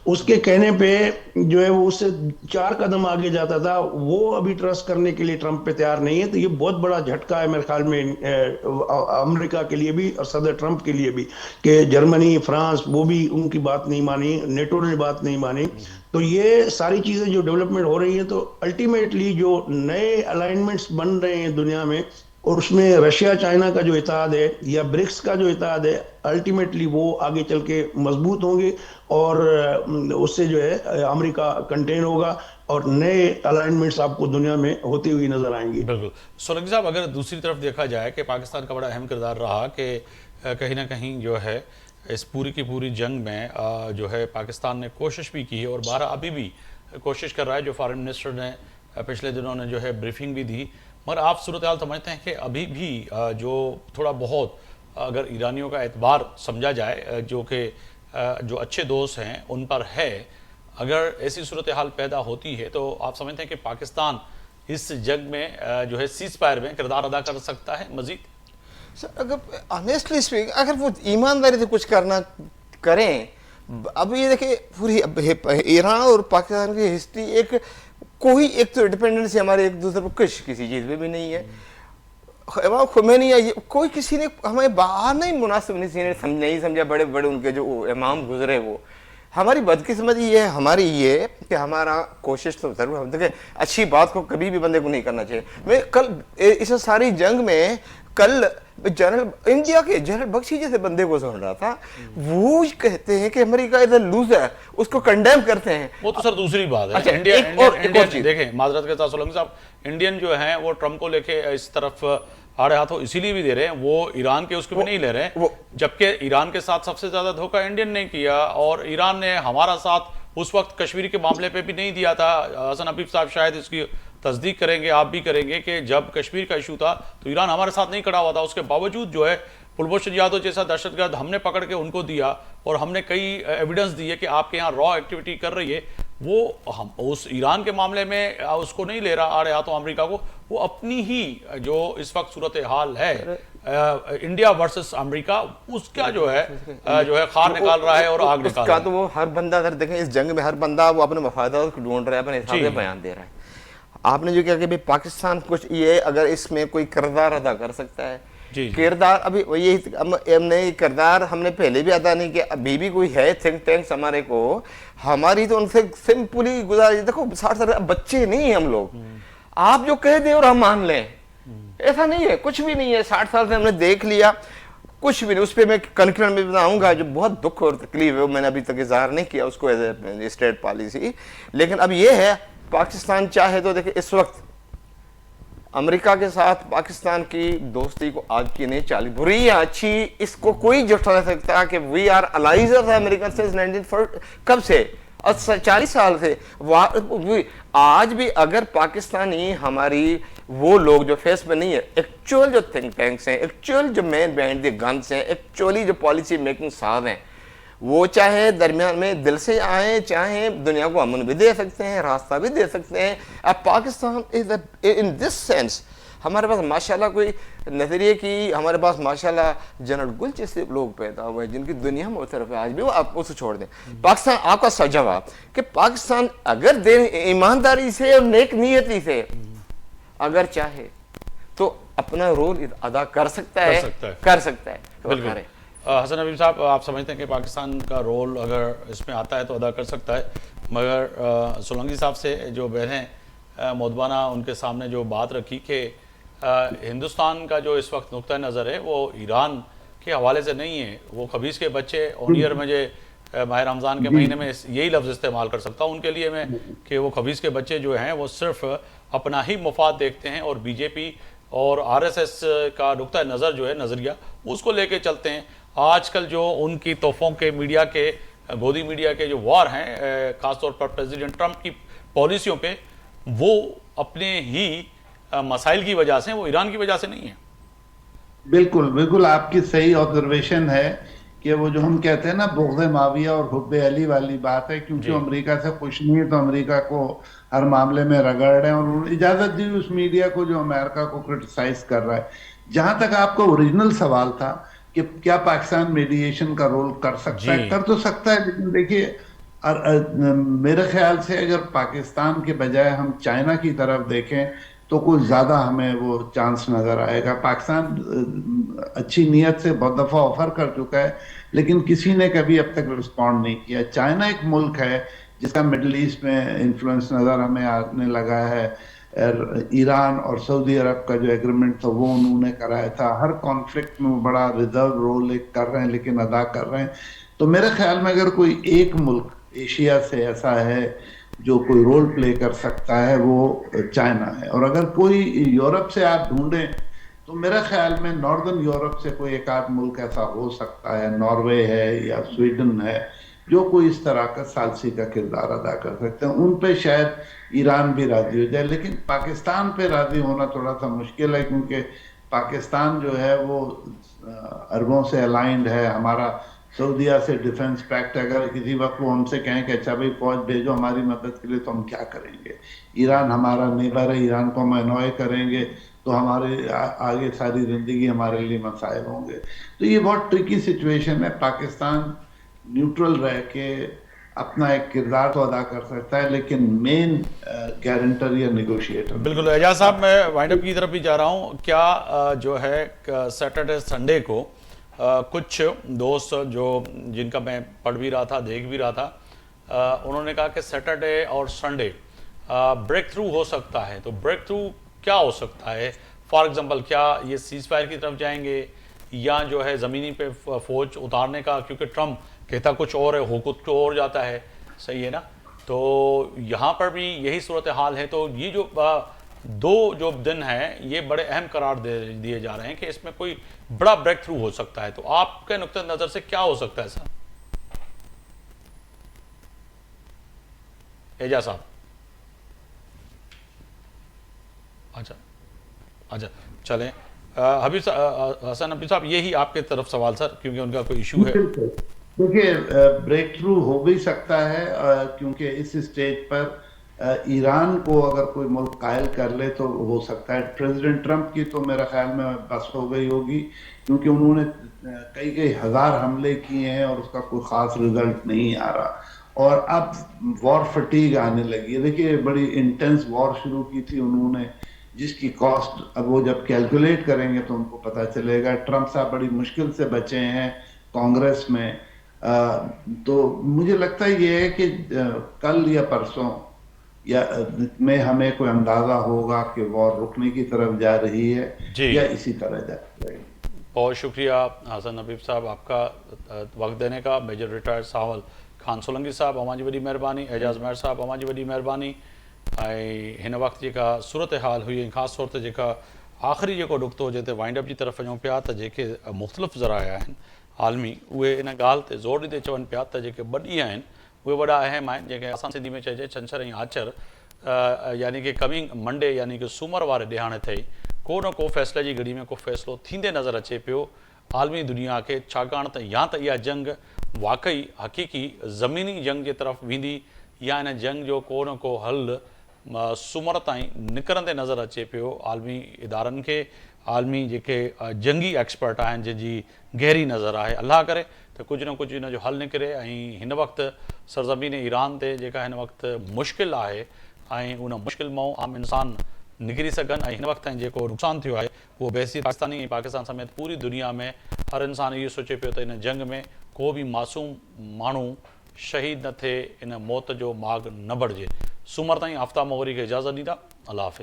[SPEAKER 3] उसके कहने पे जो है वो उससे 4 कदम आगे जाता था, वो अभी ट्रस्ट करने के लिए ट्रंप पे तैयार नहीं है। तो ये बहुत बड़ा झटका है मेरे ख्याल में अमेरिका के लिए भी और सदर ट्रंप के लिए भी, कि जर्मनी, फ्रांस वो भी उनकी बात नहीं मानी, नेटो ने बात नहीं मानी। तो ये सारी चीजें जो डेवलपमेंट हो रही है, तो अल्टीमेटली जो नए अलाइनमेंट्स बन रहे हैं दुनिया में, और उसमें रशिया चाइना का जो इत्तेहाद है या ब्रिक्स का जो इत्तेहाद है, अल्टीमेटली वो आगे चल के मजबूत होंगे और उससे जो है अमेरिका कंटेन होगा और नए अलाइनमेंट्स आपको दुनिया में होती हुई नजर आएंगी।
[SPEAKER 1] बिल्कुल। सोलंकी साहब, अगर दूसरी तरफ देखा जाए कि पाकिस्तान का बड़ा अहम किरदार रहा कि कहीं ना कहीं जो है इस पूरी की पूरी जंग में जो है पाकिस्तान ने कोशिश भी की है और 12 अभी भी कोशिश कर रहा है, जो फॉरेन मिनिस्टर ने पिछले दिनों ने जो है ब्रीफिंग भी दी। मगर आप सूरत हाल समझते हैं कि अभी भी जो थोड़ा बहुत अगर ईरानियों का एतबार समझा जाए, जो कि जो अच्छे दोस्त हैं उन पर है, अगर ऐसी सूरत हाल पैदा होती है तो आप समझते हैं कि पाकिस्तान इस जंग में जो है सीज फायर में किरदार अदा कर सकता है मजीद?
[SPEAKER 4] सर अगर ऑनेस्टली स्पीक अगर वो ईमानदारी से कुछ करना करें, अब ये देखिए पूरी ईरान और पाकिस्तान की हिस्ट्री एक कोई एक तो डिपेंडेंसी हमारे एक दूसरे पर कुछ किसी चीज़ में भी नहीं है। इमाम खुमैनी या कोई किसी ने हमें बाहर नहीं मुनासिब नहीं समझा, बड़े बड़े उनके जो इमाम गुजरे वो हमारी बदकिस्मती ये हमारी ये कि हमारा कोशिश तो जरूर हम देखिए अच्छी बात को कभी भी बंदे को नहीं करना चाहिए। मैं कल इस सारी जंग में कल जनरल इंडिया के जनरल बख्शी जैसे बंदे को सुन रहा था, वो कहते हैं कि अमेरिका इज अ लूजर, उसको कंडेम करते हैं।
[SPEAKER 1] वो तो सर दूसरी बात है।
[SPEAKER 4] अच्छा,
[SPEAKER 1] इंडियन देखें, माजरत के साथ सोलंकी साहब, इंडियन जो हैं वो ट्रम्प को लेके इस तरफ आड़े हाथों इसीलिए भी दे रहे हैं, वो ईरान के उसको भी नहीं ले रहे हैं, जबकि ईरान के साथ सबसे ज्यादा धोखा इंडियन ने किया और ईरान ने हमारा साथ उस वक्त कश्मीर के मामले पे भी नहीं दिया था। हसन हबीब साहब शायद इसकी तस्दीक करेंगे, आप भी करेंगे कि जब कश्मीर का इशू था तो ईरान हमारे साथ नहीं खड़ा हुआ था। उसके बावजूद जो है कुलभूषण यादव जैसा दहशतगर्द हमने पकड़ के उनको दिया और हमने कई एविडेंस दिए कि आपके यहाँ रॉ एक्टिविटी कर रही है। वो हम उस ईरान के मामले में उसको नहीं ले रहा आड़े हाथों अमेरिका को, वो अपनी ही जो इस वक्त सूरत हाल है इंडिया वर्सेस अमेरिका, उसका जो है खार निकाल रहा है और आग निकाल रहा है।
[SPEAKER 4] तो वो हर बंदा अगर देखें इस जंग में हर बंदा वो अपने मफादात को ढूंढ रहा है, अपने हिसाब से बयान दे रहा है। आपने जो कहा कि भाई पाकिस्तान कुछ ये अगर इसमें कोई किरदार अदा कर सकता है, किरदार अभी यही हमने किरदार हमने पहले भी अदा नहीं किया, अभी भी कोई है थिंक टैंक्स हमारे को, हमारी तो उनसे सिंपली गुजारिश, देखो 60 बच्चे नहीं हम लोग, आप जो कह दे और हम मान लें, ऐसा नहीं है, कुछ भी नहीं है। 60 साल से हमने देख लिया, कुछ भी नहीं। उस पर मैं कंक्लूजन में बताऊंगा जो बहुत दुख और तकलीफ है, मैंने अभी तक इजहार नहीं किया उसको एज ए स्टेट पॉलिसी। लेकिन अब ये है पाकिस्तान चाहे तो देखिए इस वक्त अमेरिका के साथ पाकिस्तान की दोस्ती को आज की नहीं, 40 बुरी या अच्छी इसको कोई जुटा सकता कि we are allies of American since 1940 कब से 40 साल से। आज भी अगर पाकिस्तानी हमारी वो लोग जो फेस में नहीं है, एक्चुअल जो थिंक टैंक्स हैं, एक्चुअल जो मैन बिहाइंड द गन्स हैं, एक्चुअली जो पॉलिसी मेकिंग साहब हैं, वो चाहे दरमियान में दिल से आए, चाहे दुनिया को अमन भी दे सकते हैं, रास्ता भी दे सकते हैं। अब Pakistan is in this sense हमारे पास माशाल्लाह कोई नजरिए की, हमारे पास माशाल्लाह जनरल गुल जैसे लोग पैदा हुए हैं जिनकी दुनिया में तरफ है आज भी, वो आप उसको छोड़ दें। पाकिस्तान आपका सच जवाब कि पाकिस्तान अगर ईमानदारी से और नेक नियति से अगर चाहे तो अपना रोल अदा कर सकता है।
[SPEAKER 1] बिल्कुल हसन हबीब साहब, आप समझते हैं कि पाकिस्तान का रोल अगर इसमें आता है तो अदा कर सकता है, मगर सोलंकी साहब से जो बहनें मोदबाना उनके सामने जो बात रखी कि हिंदुस्तान का जो इस वक्त नुक्ता नज़र है वो ईरान के हवाले से नहीं है, वो खबीस के बच्चे ओनियर में जो माह रमज़ान के महीने में यही लफ्ज़ इस्तेमाल कर सकता हूँ उनके लिए मैं कि वो खबीस के बच्चे जो हैं वो सिर्फ अपना ही मुफाद देखते हैं और बीजेपी और आरएसएस का नुक्ता नज़र जो है नज़रिया उसको लेके चलते हैं। आजकल जो उनकी तोहफों के मीडिया के गोदी मीडिया के जो वार हैं ख़ासतौर पर प्रेसिडेंट ट्रंप की पॉलिसियों पे, वो अपने ही मसाइल की वजह से, वो ईरान की वजह से नहीं है।
[SPEAKER 2] बिल्कुल बिल्कुल आपकी सही ऑब्जर्वेशन है कि वो जो हम कहते हैं ना बुग़्ज़ माविया और हुब्बे अली वाली बात है, क्योंकि अमेरिका से खुश नहीं है तो अमेरिका को हर मामले में रगड़ रहे हैं और इजाजत दी उस मीडिया को जो अमेरिका को क्रिटिसाइज कर रहा है। जहां तक आपका ओरिजिनल सवाल था कि क्या पाकिस्तान मीडिएशन का रोल कर सकता है, कर तो सकता है, लेकिन देखिए मेरे ख्याल से अगर पाकिस्तान के बजाय हम चाइना की तरफ देखें तो कुछ ज्यादा हमें वो चांस नजर आएगा। पाकिस्तान अच्छी नीयत से बहुत दफा ऑफर कर चुका है लेकिन किसी ने कभी अब तक रिस्पॉन्ड नहीं किया। चाइना एक मुल्क है जिसका मिडल ईस्ट में इन्फ्लुएंस नजर हमें आने लगा है। ईरान और सऊदी अरब का जो एग्रीमेंट था वो उन्होंने कराया था। हर कॉन्फ्लिक्ट में वो बड़ा रिजर्व रोल कर रहे हैं लेकिन अदा कर रहे हैं। तो मेरे ख्याल में अगर कोई एक मुल्क एशिया से ऐसा है जो कोई रोल प्ले कर सकता है वो चाइना है, और अगर कोई यूरोप से आप ढूंढें तो मेरे ख्याल में नॉर्दर्न यूरोप से कोई एक आध मुल्क ऐसा हो सकता है, नॉर्वे है या स्वीडन है, जो कोई इस तरह का सालसी का किरदार अदा कर सकते हैं। उन पे शायद ईरान भी राजी हो जाए, लेकिन पाकिस्तान पे राजी होना थोड़ा सा मुश्किल है, क्योंकि पाकिस्तान जो है वो अरबों से अलाइंड है। हमारा सऊदीया से डिफेंस पैक्ट, अगर किसी वक्त वो हमसे कहें कि अच्छा भाई फौज भेजो हमारी मदद के लिए, तो हम क्या करेंगे? ईरान हमारा नेबर है, ईरान को हम अनॉय करेंगे तो हमारे आगे सारी जिंदगी हमारे लिए मसाइल होंगे। तो ये बहुत ट्रिकी सिचुएशन है। पाकिस्तान न्यूट्रल रह के अपना एक किरदार तो अदा कर सकता है, लेकिन मेन गारंटर या निगोशिएटर।
[SPEAKER 1] बिल्कुल एजाज साहब, मैं वाइंड अप की तरफ भी जा रहा हूँ। क्या जो है सैटरडे संडे को कुछ दोस्त जो जिनका मैं पढ़ भी रहा था, देख भी रहा था, उन्होंने कहा कि सैटरडे और संडे ब्रेक थ्रू हो सकता है। तो ब्रेक थ्रू क्या हो सकता है? फॉर एग्जांपल, क्या ये सीज फायर की तरफ जाएंगे या जो है ज़मीनी पे फौज उतारने का? क्योंकि ट्रम्प कहता कुछ और है, हो कुछ और जाता है, सही है ना? तो यहाँ पर भी यही सूरत हाल है। तो ये जो दो जो दिन हैं ये बड़े अहम करार दिए जा रहे हैं कि इसमें कोई बड़ा ब्रेक थ्रू हो सकता है। तो आपके नुक्ते नज़र से क्या हो सकता है सर? एजाज साहब। अच्छा चलें, हसन हबीब साहब, यही आपके तरफ सवाल सर, क्योंकि उनका कोई इशू है।
[SPEAKER 2] देखिए, ब्रेक थ्रू हो भी सकता है, क्योंकि इस स्टेज पर ईरान को अगर कोई मुल्क कायल कर ले तो हो सकता है। प्रेसिडेंट ट्रंप की तो मेरा ख्याल में बस हो गई होगी, क्योंकि उन्होंने कई कई हजार हमले किए हैं और उसका कोई खास रिजल्ट नहीं आ रहा, और अब वॉर फटीग आने लगी है। देखिए, बड़ी इंटेंस वॉर शुरू की थी उन्होंने, जिसकी कॉस्ट अब वो जब कैलकुलेट करेंगे तो उनको पता चलेगा। ट्रंप साहब बड़ी मुश्किल से बचे हैं कांग्रेस में। तो मुझे लगता है ये है कि कल या परसों या में हमें कोई अंदाजा होगा कि वॉर रुकने की तरफ जा रही है या इसी तरह जा रही है।
[SPEAKER 1] बहुत शुक्रिया हसन हबीब साहब आपका वक्त देने का। मेजर रिटायर्ड सावल खान सोलंकी साहब, अमां जी वॾी महिरबानी। एजाज़ महर साहब, अमां जी वॾी महिरबानी। ऐं हिन वक्त जेका सूरत हाल हुई, ख़ासि तौर ते जेका आख़िरी जेको नुक़्तो हुजे ते वाइंड अप जी तरफ़ वञूं पिया, त जेके मुख़्तलिफ़ ज़राया आहिनि आलमी, उहे इन ॻाल्हि ते ज़ोर ॾींदे चवनि पिया त जेके ॿ ॾींहं आहिनि उहे वॾा अहम आहिनि, जेके असां सिंधी में चइजे छंछरु ऐं आचर, यानी कि कमिंग मंडे यानी कि सूमर वारे ॾियाणे ते को न को फ़ैसिले जी घड़ी में को फ़ैसिलो थींदे नज़र अचे पियो आलमी दुनिया खे। छाकाणि त या त इहा जंग वाक़ई हक़ीक़ी ज़मीनी जंग जे तरफ़ वेंदी, या इन जंग जो को न को हल सूमर ताईं निकिरंदे नज़र अचे पियो आलमी इदारनि खे, आलमी जेके जंगी एक्सपर्ट आहिनि जंहिंजी गहरी नज़र आहे। अल्लाह करे त कुझु न कुझु इन जो हल निकिरे ऐं हिन वक़्तु सरज़मीन ईरान ते जेका हिन वक़्तु मुश्किल आहे ऐं उन मुश्किल मां आम इंसान निकिरी सघनि, ऐं हिन वक़्तु ताईं जेको नुक़सानु थियो आहे उहो बेहसी पाकिस्तानी ऐं पाकिस्तान समेत पूरी दुनिया में हर इंसान इहो सोचे पियो त इन जंग में को बि मासूम माण्हू शहीद न थिए, इन मौत जो माॻ न बणिजे। सूमर ताईं आफ्ताब मोगरी खे इजाज़त ॾींदा। अल्लाह हाफ़िज़।